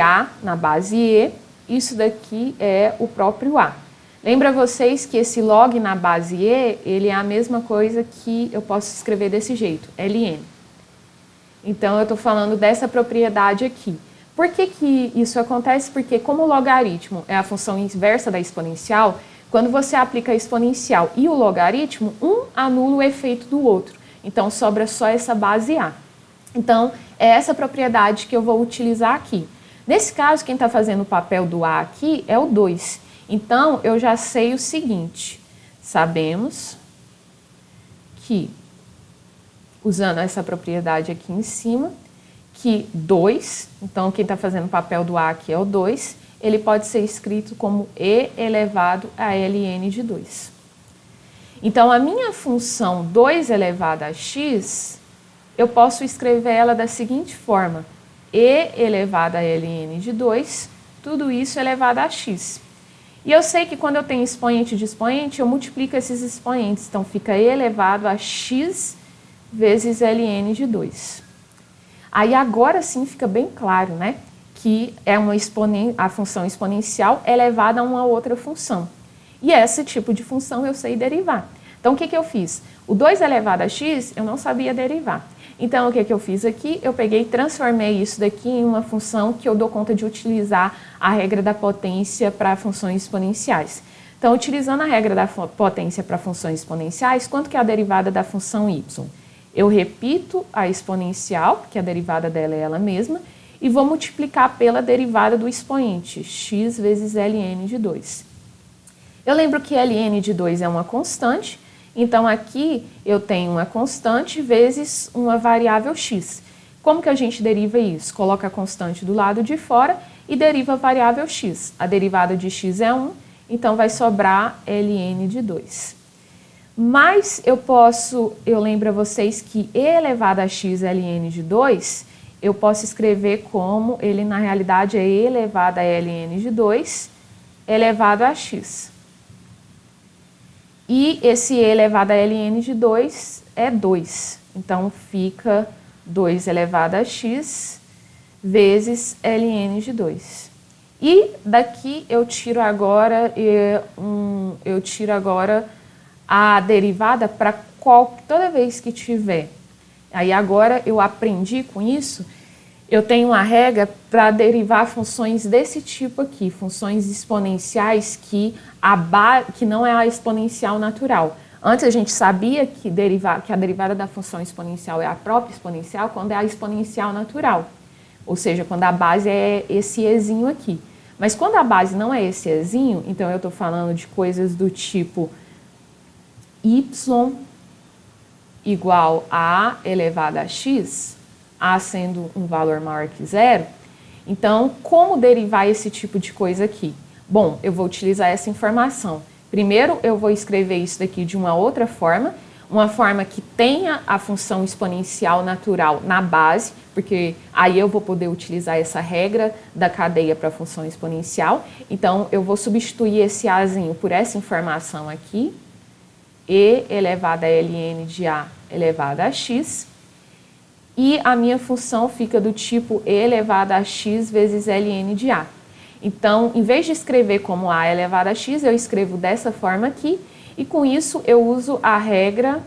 A na base E, isso daqui é o próprio A. Lembra vocês que esse log na base E, ele é a mesma coisa que eu posso escrever desse jeito, Ln. Então, eu estou falando dessa propriedade aqui. Por que isso acontece? Porque como o logaritmo é a função inversa da exponencial, quando você aplica a exponencial e o logaritmo, um anula o efeito do outro. Então, sobra só essa base A. Então, é essa propriedade que eu vou utilizar aqui. Nesse caso, quem está fazendo o papel do A aqui é o 2. Então, eu já sei o seguinte. Sabemos que usando essa propriedade aqui em cima, que 2, então quem está fazendo o papel do A aqui é o 2, ele pode ser escrito como e elevado a ln de 2. Então, a minha função 2 elevado a x, eu posso escrever ela da seguinte forma: e elevado a ln de 2, tudo isso elevado a x. E eu sei que quando eu tenho expoente de expoente, eu multiplico esses expoentes. Então, fica e elevado a x vezes ln de 2. Aí, agora sim, fica bem claro, né? Que é a função exponencial elevada a uma outra função. E esse tipo de função eu sei derivar. Então, o que eu fiz? O 2 elevado a x, eu não sabia derivar. Então, o que eu fiz aqui? Eu peguei e transformei isso daqui em uma função que eu dou conta de utilizar a regra da potência para funções exponenciais. Então, utilizando a regra da potência para funções exponenciais, quanto que é a derivada da função y? Eu repito a exponencial, que a derivada dela é ela mesma, e vou multiplicar pela derivada do expoente, x vezes ln de 2. Eu lembro que ln de 2 é uma constante, então aqui eu tenho uma constante vezes uma variável x. Como que a gente deriva isso? Coloca a constante do lado de fora e deriva a variável x. A derivada de x é 1, então vai sobrar ln de 2. Mas eu lembro a vocês que e elevado a x ln de 2, eu posso escrever como ele na realidade é e elevado a ln de 2 elevado a x. E esse e elevado a ln de 2 é 2. Então, fica 2 elevado a x vezes ln de 2. E daqui eu tiro agora a derivada para toda vez que tiver. Aí agora eu aprendi com isso, eu tenho uma regra para derivar funções desse tipo aqui, funções exponenciais que não é a exponencial natural. Antes a gente sabia que a derivada da função exponencial é a própria exponencial quando é a exponencial natural. Ou seja, quando a base é esse ezinho aqui. Mas quando a base não é esse ezinho, então eu estou falando de coisas do tipo y igual a elevado a x, a sendo um valor maior que zero. Então, como derivar esse tipo de coisa aqui? Bom, eu vou utilizar essa informação. Primeiro, eu vou escrever isso daqui de uma outra forma, uma forma que tenha a função exponencial natural na base, porque aí eu vou poder utilizar essa regra da cadeia para a função exponencial. Então, eu vou substituir esse azinho por essa informação aqui, e elevado a ln de a elevado a x, e a minha função fica do tipo e elevado a x vezes ln de a. Então, em vez de escrever como a elevado a x, eu escrevo dessa forma aqui, e com isso eu uso a regra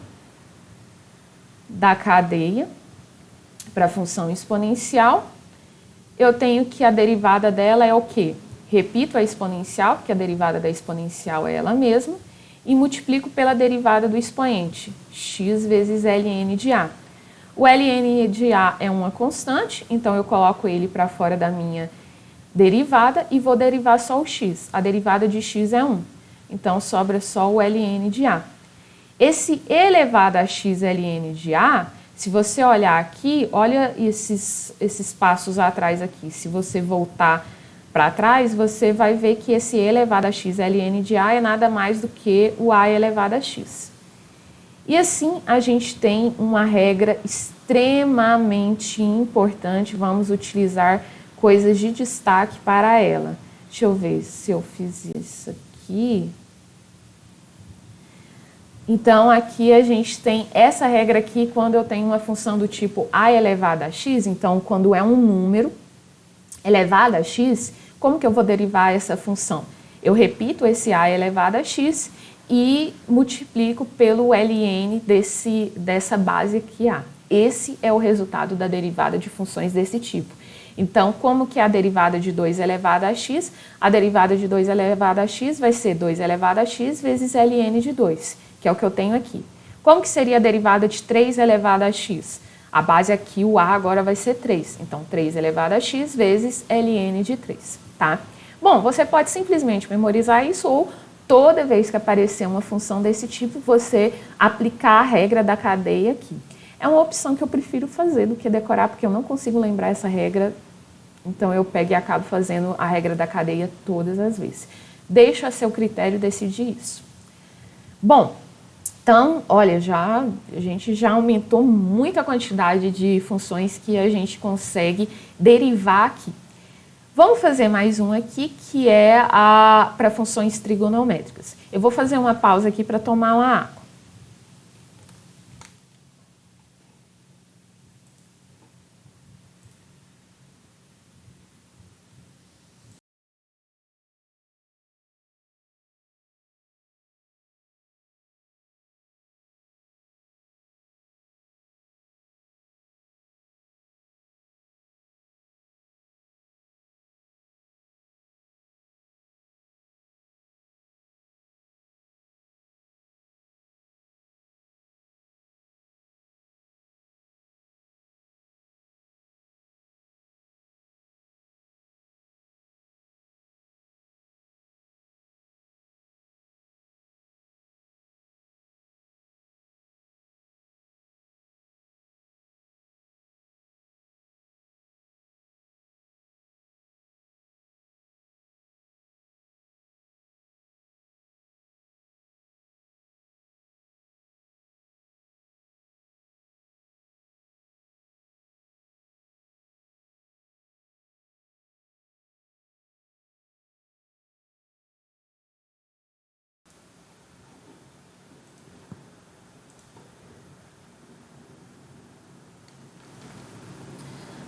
da cadeia para a função exponencial. Eu tenho que a derivada dela é o quê? Repito a exponencial, porque a derivada da exponencial é ela mesma, e multiplico pela derivada do expoente, x vezes ln de a. O ln de a é uma constante, então eu coloco ele para fora da minha derivada e vou derivar só o x. A derivada de x é 1, então sobra só o ln de a. Esse elevado a x ln de a, se você olhar aqui, olha esses passos atrás aqui. Se você voltar para trás, você vai ver que esse e elevado a x ln de a é nada mais do que o a elevado a x. E assim a gente tem uma regra extremamente importante, vamos utilizar coisas de destaque para ela. Deixa eu ver se eu fiz isso aqui. Então, aqui a gente tem essa regra aqui quando eu tenho uma função do tipo a elevado a x, então quando é um número elevado a x, como que eu vou derivar essa função? Eu repito esse a elevado a x e multiplico pelo ln dessa base aqui a. Esse é o resultado da derivada de funções desse tipo. Então, como que é a derivada de 2 elevado a x? A derivada de 2 elevado a x vai ser 2 elevado a x vezes ln de 2, que é o que eu tenho aqui. Como que seria a derivada de 3 elevado a x? A base aqui, o a agora vai ser 3. Então, 3 elevado a x vezes ln de 3, tá? Bom, você pode simplesmente memorizar isso ou toda vez que aparecer uma função desse tipo, você aplicar a regra da cadeia aqui. é uma opção que eu prefiro fazer do que decorar, porque eu não consigo lembrar essa regra. Então, eu pego e acabo fazendo a regra da cadeia todas as vezes. Deixo a seu critério decidir isso. Bom, então, olha, a gente já aumentou muito a quantidade de funções que a gente consegue derivar aqui. Vamos fazer mais um aqui, que é para funções trigonométricas. Eu vou fazer uma pausa aqui para tomar uma água.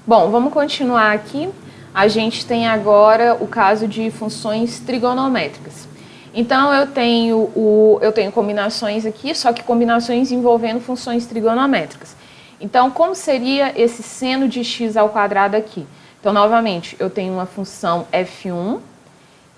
Bom, vamos continuar aqui. A gente tem agora o caso de funções trigonométricas. Então, eu tenho combinações aqui, só que combinações envolvendo funções trigonométricas. Então, como seria esse seno de x ao quadrado aqui? Então, novamente, eu tenho uma função f1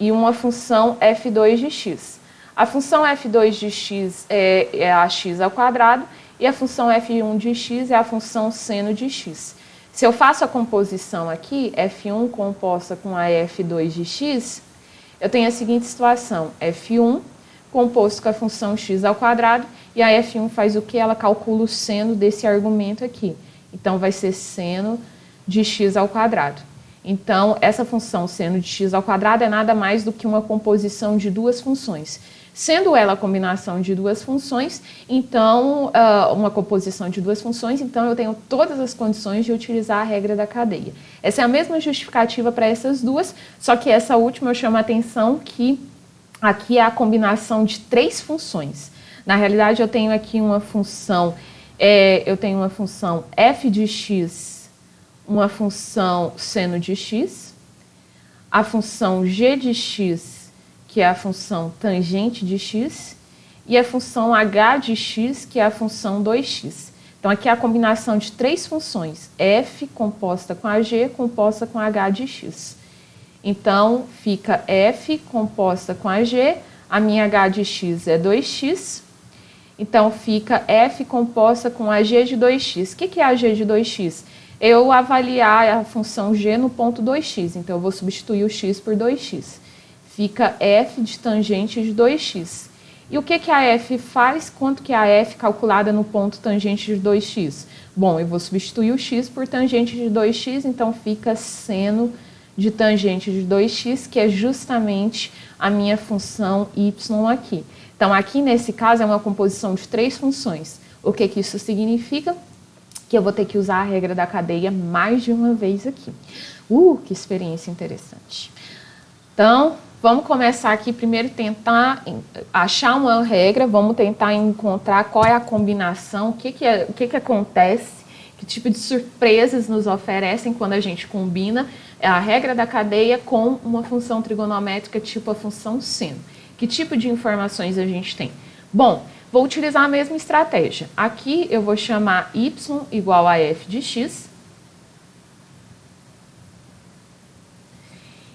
e uma função f2 de x. A função f2 de x é a x ao quadrado e a função f1 de x é a função seno de x. Se eu faço a composição aqui, f1 composta com a f2 de x, eu tenho a seguinte situação, f1 composto com a função x ao quadrado, e a f1 faz o que? Ela calcula o seno desse argumento aqui. Então, vai ser seno de x ao quadrado. Então, essa função seno de x ao quadrado é nada mais do que uma composição de duas funções. Sendo ela a combinação de duas funções, então, uma composição de duas funções, então eu tenho todas as condições de utilizar a regra da cadeia. Essa é a mesma justificativa para essas duas, só que essa última eu chamo a atenção que aqui é a combinação de três funções. Na realidade, eu tenho aqui uma função, f de x, uma função seno de x, a função g de x, que é a função tangente de x, e a função h de x, que é a função 2x. Então, aqui é a combinação de três funções, f composta com a g, composta com h de x. Então, fica f composta com a g, a minha h de x é 2x, então fica f composta com a g de 2x. O que é a g de 2x? Eu avaliar a função g no ponto 2x, então eu vou substituir o x por 2x. Fica f de tangente de 2x. E o que a f faz? Quanto que é a f calculada no ponto tangente de 2x? Bom, eu vou substituir o x por tangente de 2x, então fica seno de tangente de 2x, que é justamente a minha função y aqui. Então, aqui nesse caso é uma composição de três funções. O que isso significa? Que eu vou ter que usar a regra da cadeia mais de uma vez aqui. Que experiência interessante. Então, vamos começar aqui primeiro tentar achar uma regra, vamos tentar encontrar qual é a combinação, o que acontece, que tipo de surpresas nos oferecem quando a gente combina a regra da cadeia com uma função trigonométrica tipo a função seno. Que tipo de informações a gente tem? Bom, vou utilizar a mesma estratégia. Aqui eu vou chamar y igual a f de x.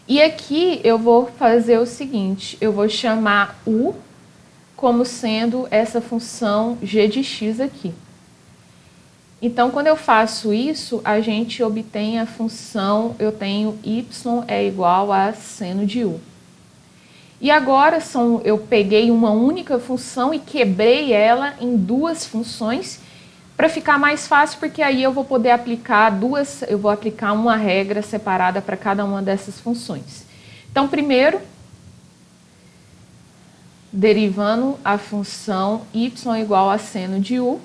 E aqui eu vou fazer o seguinte, eu vou chamar u como sendo essa função g de x aqui. Então, quando eu faço isso, a gente obtém a função, eu tenho y é igual a seno de u. E agora eu peguei uma única função e quebrei ela em duas funções, Para ficar mais fácil, porque aí eu vou poder aplicar uma regra separada para cada uma dessas funções. Então, primeiro, derivando a função y igual a seno de u,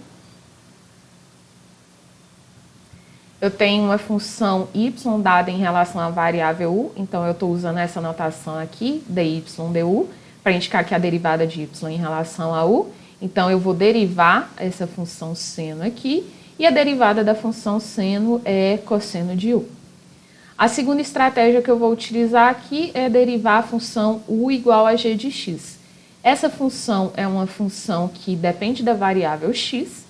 eu tenho uma função y dada em relação à variável u, então eu estou usando essa notação aqui, dy du, para indicar que a derivada de y em relação a u. Então, eu vou derivar essa função seno aqui, e a derivada da função seno é cosseno de u. A segunda estratégia que eu vou utilizar aqui é derivar a função u igual a g de x. Essa função é uma função que depende da variável x,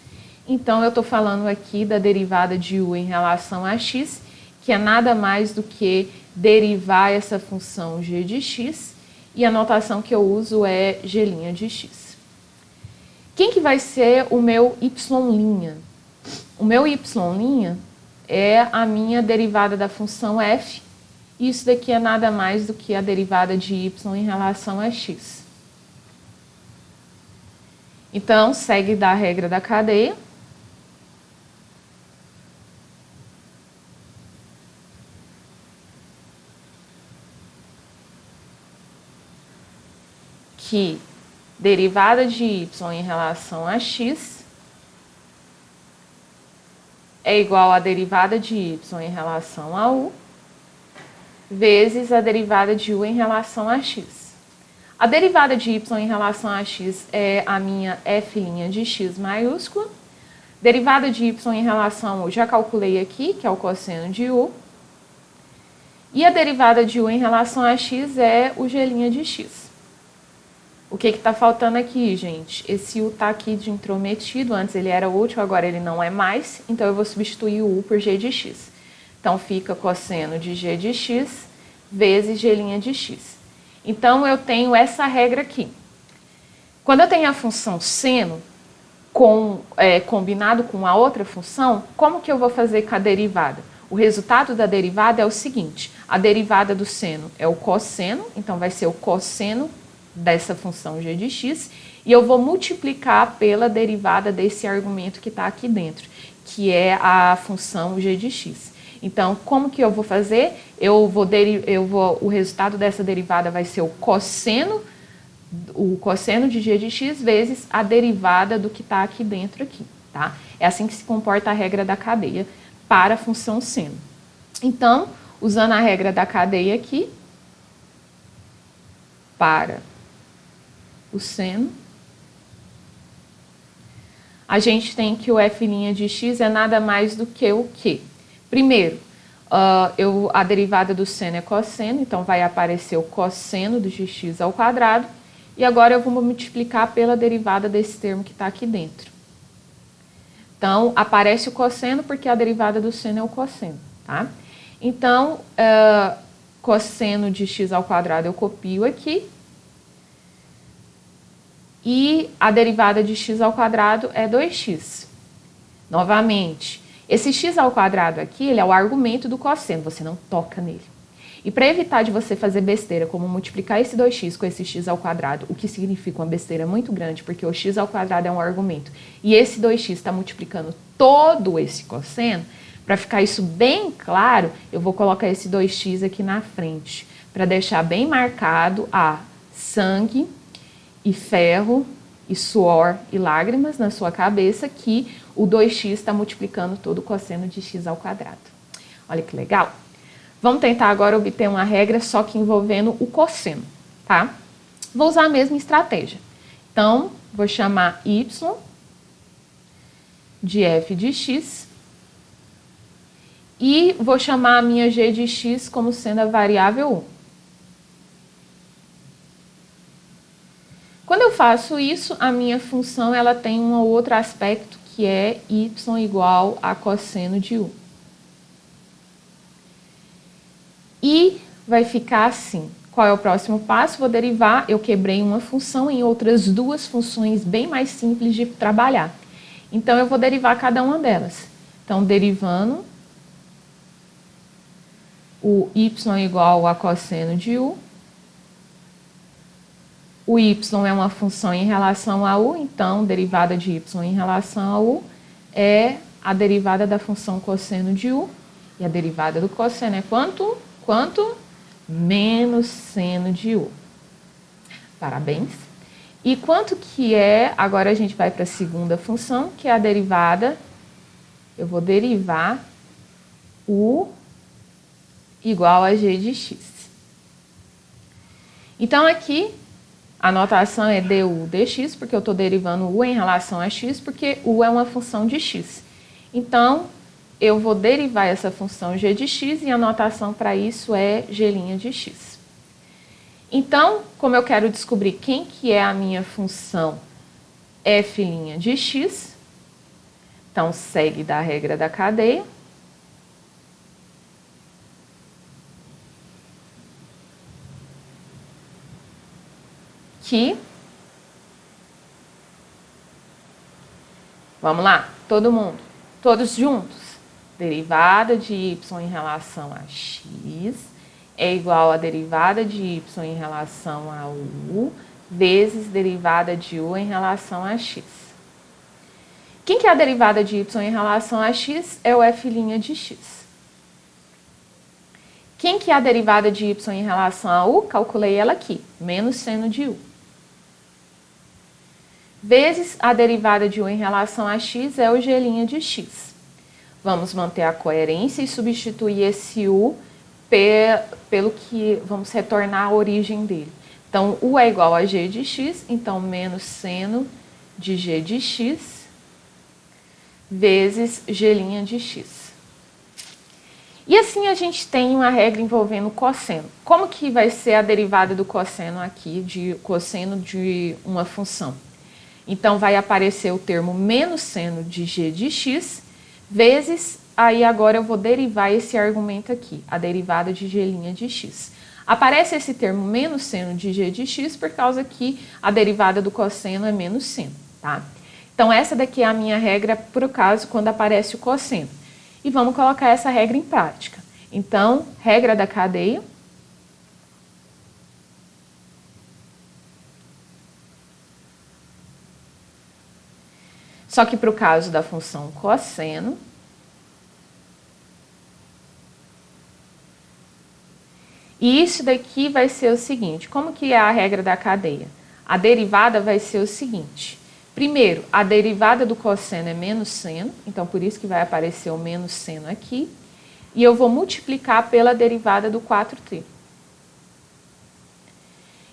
então eu estou falando aqui da derivada de u em relação a x, que é nada mais do que derivar essa função g de x, e a notação que eu uso é g' de x. Quem que vai ser o meu y'? O meu y' é a minha derivada da função f, e isso daqui é nada mais do que a derivada de y em relação a x. Então, segue da regra da cadeia. Que derivada de y em relação a x é igual a derivada de y em relação a u vezes a derivada de u em relação a x. A derivada de y em relação a x é a minha f' de x maiúscula. Derivada de y em relação a u, já calculei aqui, que é o cosseno de u. E a derivada de u em relação a x é o g' de x. O que está faltando aqui, gente? Esse u está aqui de intrometido, antes ele era útil, agora ele não é mais, então eu vou substituir o u por g de x. Então fica cosseno de g de x vezes g' de x. Então eu tenho essa regra aqui. Quando eu tenho a função seno combinado com a outra função, como que eu vou fazer com a derivada? O resultado da derivada é o seguinte: a derivada do seno é o cosseno, então vai ser o cosseno dessa função g de x, e eu vou multiplicar pela derivada desse argumento que está aqui dentro, que é a função g de x. Então, como que eu vou fazer? O resultado dessa derivada vai ser o cosseno de g de x vezes a derivada do que está aqui dentro aqui, tá? É assim que se comporta a regra da cadeia para a função seno. Então, usando a regra da cadeia aqui, para o seno, a gente tem que o f' de x é nada mais do que o quê? Primeiro, a derivada do seno é cosseno, então vai aparecer o cosseno de x ao quadrado, e agora eu vou multiplicar pela derivada desse termo que está aqui dentro. Então, aparece o cosseno porque a derivada do seno é o cosseno, tá? Então, cosseno de x ao quadrado eu copio aqui, e a derivada de x ao quadrado é 2x. Novamente, esse x ao quadrado aqui, ele é o argumento do cosseno, você não toca nele. E para evitar de você fazer besteira, como multiplicar esse 2x com esse x ao quadrado, o que significa uma besteira muito grande, porque o x ao quadrado é um argumento, e esse 2x está multiplicando todo esse cosseno, para ficar isso bem claro, eu vou colocar esse 2x aqui na frente, para deixar bem marcado a sangue e ferro, e suor e lágrimas na sua cabeça, que o 2x está multiplicando todo o cosseno de x ao quadrado. Olha que legal. Vamos tentar agora obter uma regra só que envolvendo o cosseno, tá? Vou usar a mesma estratégia. Então, vou chamar y de f de x e vou chamar a minha g de x como sendo a variável 1. Quando eu faço isso, a minha função ela tem um outro aspecto que é y igual a cosseno de u. E vai ficar assim. Qual é o próximo passo? Vou derivar, eu quebrei uma função em outras duas funções bem mais simples de trabalhar. Então, eu vou derivar cada uma delas. Então, derivando o y igual a cosseno de u. O y é uma função em relação a u, então, derivada de y em relação a u é a derivada da função cosseno de U. E a derivada do cosseno é quanto? Quanto? Menos seno de U. Parabéns. E quanto que é, agora a gente vai para a segunda função, que é a derivada, eu vou derivar U igual a G de X. Então aqui a notação é du dx, porque eu estou derivando U em relação a X, porque U é uma função de X. Então, eu vou derivar essa função G de X e a notação para isso é G' de X. Então, como eu quero descobrir quem que é a minha função f' de X, então segue da regra da cadeia. Que, vamos lá, todo mundo, todos juntos, derivada de y em relação a x é igual a derivada de y em relação a u vezes derivada de u em relação a x. Quem que é a derivada de y em relação a x? É o f' de x. Quem que é a derivada de y em relação a u? Calculei ela aqui, menos seno de u. Vezes a derivada de u em relação a x é o G' de x. Vamos manter a coerência e substituir esse u pelo que vamos retornar a origem dele. Então, u é igual a g de x, então menos seno de g de x vezes G' de x. E assim a gente tem uma regra envolvendo cosseno. Como que vai ser a derivada do cosseno aqui, de cosseno de uma função? Então, vai aparecer o termo menos seno de g de x, vezes, aí agora eu vou derivar esse argumento aqui, a derivada de G' de x. Aparece esse termo menos seno de g de x por causa que a derivada do cosseno é menos seno, tá? Então, essa daqui é a minha regra para o caso quando aparece o cosseno. E vamos colocar essa regra em prática. Então, regra da cadeia. Só que para o caso da função cosseno, e isso daqui vai ser o seguinte, como que é a regra da cadeia? A derivada vai ser o seguinte, primeiro, a derivada do cosseno é menos seno, então por isso que vai aparecer o menos seno aqui, e eu vou multiplicar pela derivada do 4t.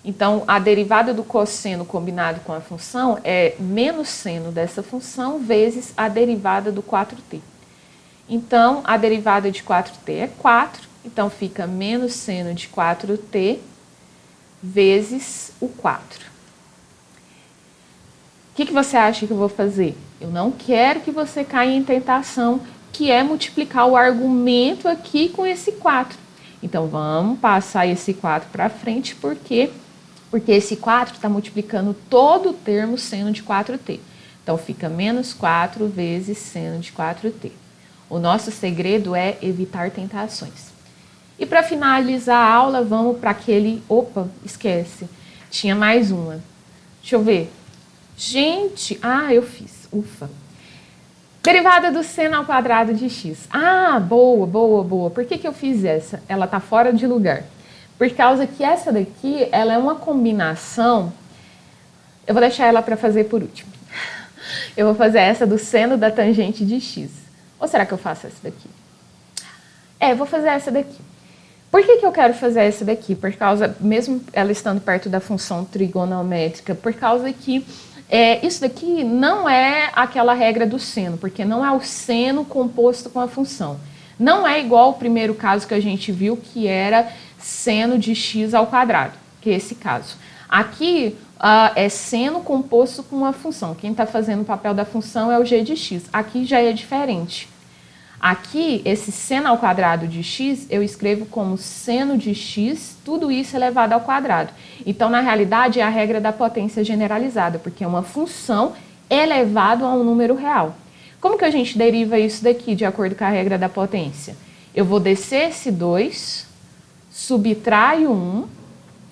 Então, a derivada do cosseno combinado com a função é menos seno dessa função vezes a derivada do 4t. Então, a derivada de 4t é 4, então fica menos seno de 4t vezes o 4. O que você acha que eu vou fazer? Eu não quero que você caia em tentação, que é multiplicar o argumento aqui com esse 4. Então, vamos passar esse 4 para frente, porque esse 4 está multiplicando todo o termo seno de 4t. Então, fica menos 4 vezes seno de 4t. O nosso segredo é evitar tentações. E para finalizar a aula, vamos para aquele... Opa, esquece. Tinha mais uma. Deixa eu ver. Gente, eu fiz. Ufa. Derivada do seno ao quadrado de x. Boa, boa, boa. Por que eu fiz essa? Ela está fora de lugar. Por causa que essa daqui, ela é uma combinação, eu vou deixar ela para fazer por último. Eu vou fazer essa do seno da tangente de x. Ou será que eu faço essa daqui? Vou fazer essa daqui. Por que eu quero fazer essa daqui? Por causa, mesmo ela estando perto da função trigonométrica, por causa que isso daqui não é aquela regra do seno, porque não é o seno composto com a função. Não é igual ao primeiro caso que a gente viu, que era seno de x ao quadrado, que é esse caso. Aqui é seno composto com uma função. Quem está fazendo o papel da função é o g de x. Aqui já é diferente. Aqui, esse seno ao quadrado de x, eu escrevo como seno de x, tudo isso elevado ao quadrado. Então, na realidade, é a regra da potência generalizada, porque é uma função elevado a um número real. Como que a gente deriva isso daqui, de acordo com a regra da potência? Eu vou descer esse 2, subtraio 1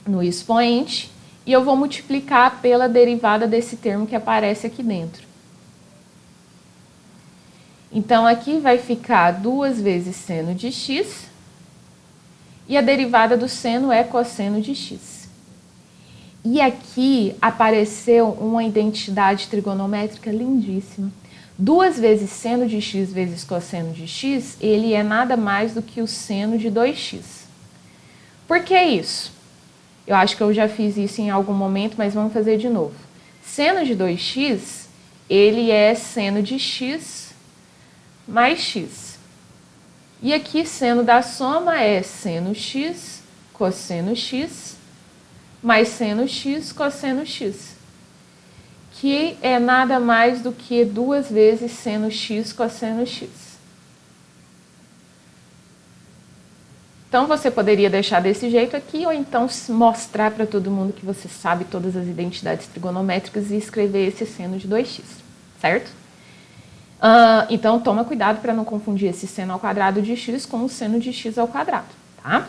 no expoente, e eu vou multiplicar pela derivada desse termo que aparece aqui dentro. Então, aqui vai ficar 2 vezes seno de x, e a derivada do seno é cosseno de x. E aqui apareceu uma identidade trigonométrica lindíssima. 2 vezes seno de x vezes cosseno de x, ele é nada mais do que o seno de 2x. Por que isso? Eu acho que eu já fiz isso em algum momento, mas vamos fazer de novo. Seno de 2x, ele é seno de x mais x. E aqui, seno da soma é seno x, cosseno x, mais seno x, cosseno x. Que é nada mais do que 2 vezes seno x, cosseno x. Então, você poderia deixar desse jeito aqui, ou então mostrar para todo mundo que você sabe todas as identidades trigonométricas e escrever esse seno de 2x, certo? Então, toma cuidado para não confundir esse seno ao quadrado de x com o seno de x ao quadrado, tá?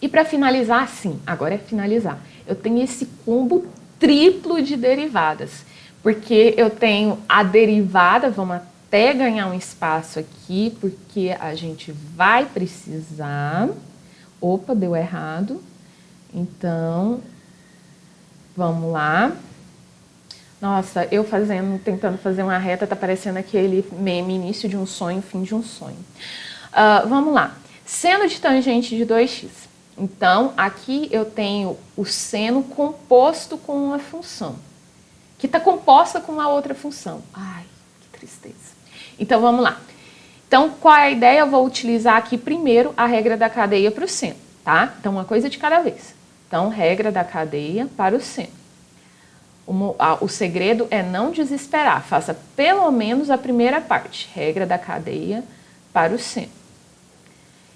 E para finalizar, sim, agora é finalizar. Eu tenho esse combo triplo de derivadas, porque eu tenho a derivada, vamos até ganhar um espaço aqui, porque a gente vai precisar... Opa, deu errado. Então, vamos lá. Nossa, eu tentando fazer uma reta, tá parecendo aquele meme, início de um sonho, fim de um sonho. Vamos lá. Seno de tangente de 2x. Então, aqui eu tenho o seno composto com uma função, que está composta com uma outra função. Ai, que tristeza. Então, vamos lá. Então, qual é a ideia? Eu vou utilizar aqui primeiro a regra da cadeia para o seno, tá? Então, uma coisa de cada vez. Então, regra da cadeia para o seno. O segredo é não desesperar. Faça pelo menos a primeira parte. Regra da cadeia para o seno.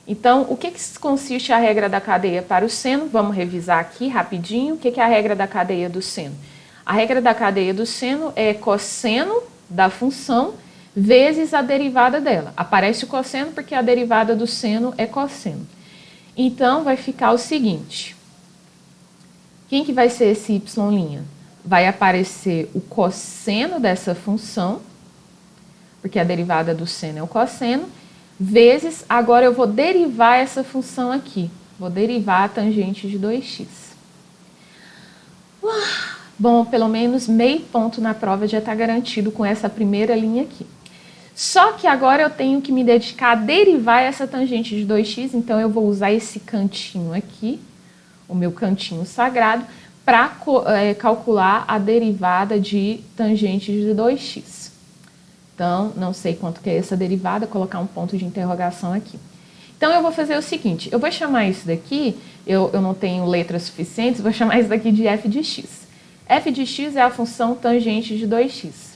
Então, o que consiste a regra da cadeia para o seno? Vamos revisar aqui rapidinho. O que é a regra da cadeia do seno? A regra da cadeia do seno é cosseno da função vezes a derivada dela. Aparece o cosseno porque a derivada do seno é cosseno. Então, vai ficar o seguinte. Quem que vai ser esse y'? Vai aparecer o cosseno dessa função, porque a derivada do seno é o cosseno, vezes, agora eu vou derivar essa função aqui. Vou derivar a tangente de 2x. Bom, pelo menos meio ponto na prova já está garantido com essa primeira linha aqui. Só que agora eu tenho que me dedicar a derivar essa tangente de 2x, então eu vou usar esse cantinho aqui, o meu cantinho sagrado, para calcular a derivada de tangente de 2x. Então, não sei quanto que é essa derivada, colocar um ponto de interrogação aqui. Então, eu vou fazer o seguinte, eu vou chamar isso daqui, eu não tenho letras suficientes, vou chamar isso daqui de f de x. F de x é a função tangente de 2x.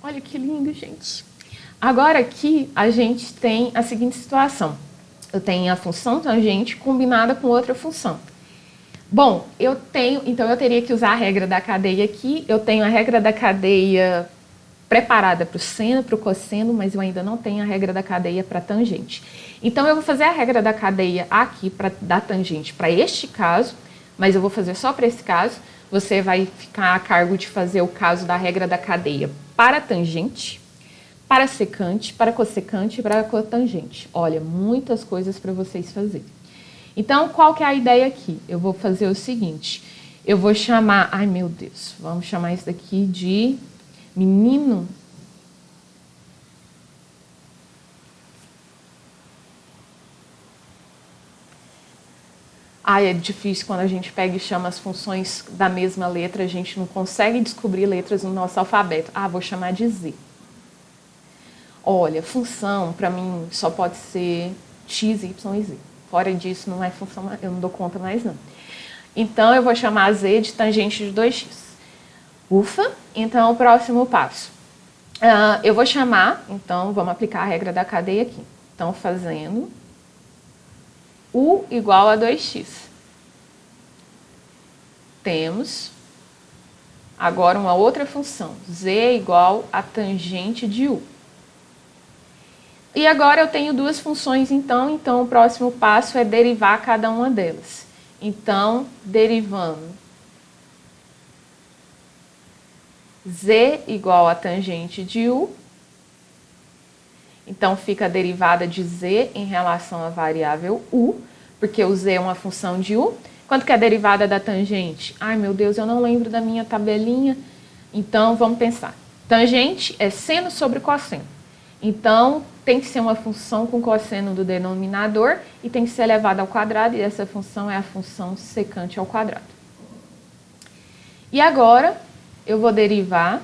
Olha que lindo, gente. Agora aqui a gente tem a seguinte situação. Eu tenho a função tangente combinada com outra função. Bom, então eu teria que usar a regra da cadeia aqui. Eu tenho a regra da cadeia preparada para o seno, para o cosseno, mas eu ainda não tenho a regra da cadeia para tangente. Então eu vou fazer a regra da cadeia aqui da tangente para este caso, mas eu vou fazer só para esse caso. Você vai ficar a cargo de fazer o caso da regra da cadeia para tangente, para secante, para cossecante e para cotangente. Olha, muitas coisas para vocês fazerem. Então, qual que é a ideia aqui? Eu vou fazer o seguinte, eu vou chamar, ai meu Deus, vamos chamar isso daqui de menino. Ai, é difícil quando a gente pega e chama as funções da mesma letra, a gente não consegue descobrir letras no nosso alfabeto. Vou chamar de Z. Olha, função, para mim, só pode ser x, y e z. Fora disso, não é função, eu não dou conta mais, não. Então, eu vou chamar z de tangente de 2x. Ufa! Então, o próximo passo. Eu vou chamar, então, vamos aplicar a regra da cadeia aqui. Então, fazendo u igual a 2x. Temos agora uma outra função, z igual a tangente de u. E agora eu tenho duas funções, então o próximo passo é derivar cada uma delas. Então, derivando z igual a tangente de u, Então, fica a derivada de z em relação à variável u, porque o z é uma função de u. Quanto que é a derivada da tangente? Ai, meu Deus, eu não lembro da minha tabelinha. Então, vamos pensar. Tangente é seno sobre cosseno. Então, tem que ser uma função com cosseno do denominador e tem que ser elevada ao quadrado, e essa função é a função secante ao quadrado. E agora, eu vou derivar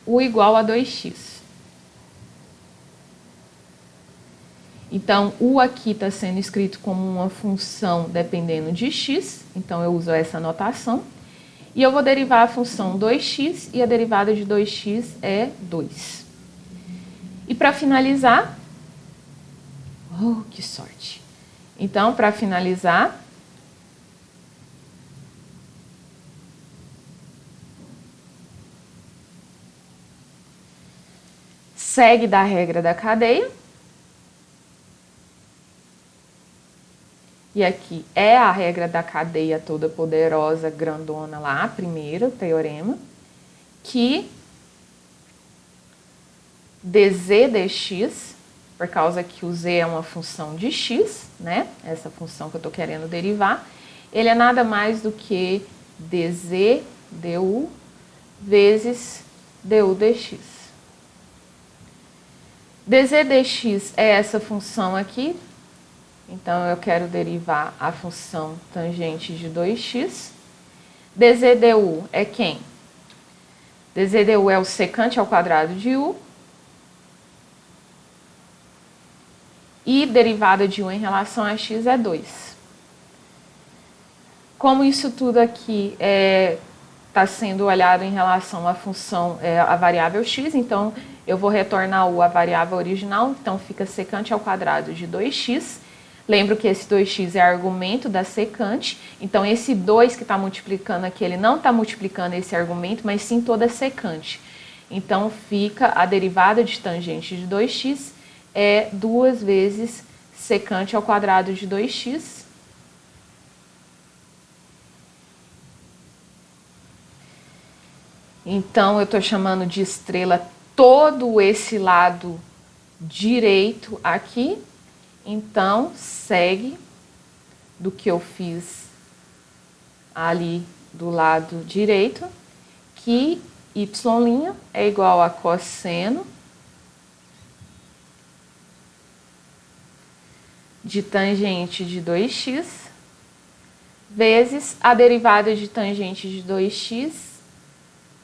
u igual a 2x. Então, u aqui está sendo escrito como uma função dependendo de x, então eu uso essa notação. E eu vou derivar a função 2x, e a derivada de 2x é 2. E para finalizar, oh, que sorte! Então, para finalizar, segue da regra da cadeia. E aqui é a regra da cadeia toda poderosa, grandona lá, a primeira, o teorema, que dz dx, por causa que o z é uma função de x, né? Essa função que eu estou querendo derivar, ele é nada mais do que dz du vezes du dx. dz dx é essa função aqui. Então, eu quero derivar a função tangente de 2x. dz du é quem? dz du é o secante ao quadrado de u. E derivada de u em relação a x é 2. Como isso tudo aqui está sendo olhado em relação à função, a variável x, então eu vou retornar u a variável original, então fica secante ao quadrado de 2x. Lembro que esse 2x é argumento da secante, então esse 2 que está multiplicando aqui, ele não está multiplicando esse argumento, mas sim toda a secante. Então fica a derivada de tangente de 2x é 2 vezes secante ao quadrado de 2x. Então eu estou chamando de estrela todo esse lado direito aqui. Então, segue do que eu fiz ali do lado direito, que y' é igual a cosseno de tangente de 2x vezes a derivada de tangente de 2x,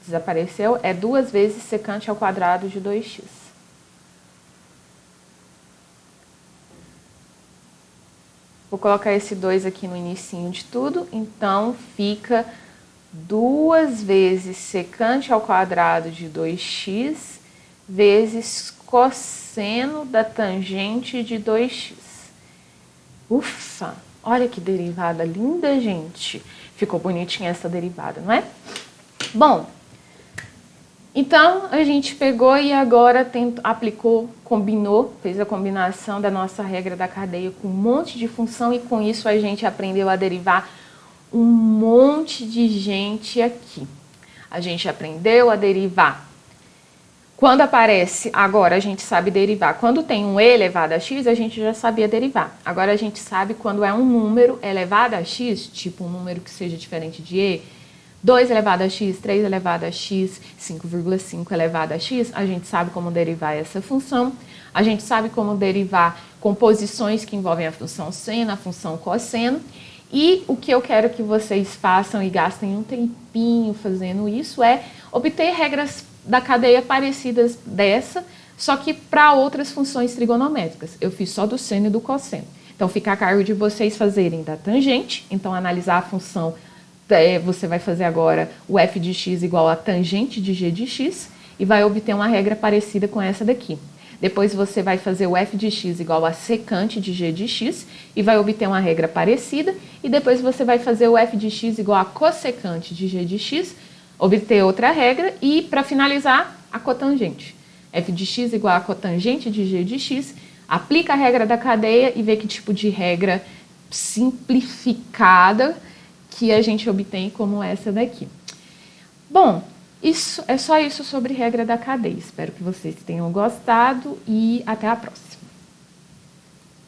desapareceu, é 2 vezes secante ao quadrado de 2x. Vou colocar esse 2 aqui no inicinho de tudo, então fica 2 vezes secante ao quadrado de 2x vezes cosseno da tangente de 2x. Ufa! Olha que derivada linda, gente! Ficou bonitinha essa derivada, não é? Bom, então a gente pegou e agora aplicou, combinou, fez a combinação da nossa regra da cadeia com um monte de função e com isso a gente aprendeu a derivar um monte de gente aqui. A gente aprendeu a derivar. Quando aparece, agora a gente sabe derivar. Quando tem um e elevado a x, a gente já sabia derivar. Agora a gente sabe quando é um número elevado a x, tipo um número que seja diferente de e, 2 elevado a x, 3 elevado a x, 5,5 elevado a x, a gente sabe como derivar essa função. A gente sabe como derivar composições que envolvem a função seno, a função cosseno. E o que eu quero que vocês façam e gastem um tempinho fazendo isso é obter regras da cadeia parecidas dessa, só que para outras funções trigonométricas. Eu fiz só do seno e do cosseno. Então fica a cargo de vocês fazerem da tangente, então analisar a função. Você vai fazer agora o f de x igual a tangente de g de x e vai obter uma regra parecida com essa daqui. Depois você vai fazer o f de x igual a secante de g de x e vai obter uma regra parecida. E depois você vai fazer o f de x igual a cossecante de g de x, obter outra regra e, para finalizar, a cotangente. F de x igual a cotangente de g de x, aplica a regra da cadeia e vê que tipo de regra simplificada que a gente obtém como essa daqui. Bom, É só isso sobre regra da cadeia. Espero que vocês tenham gostado e até a próxima.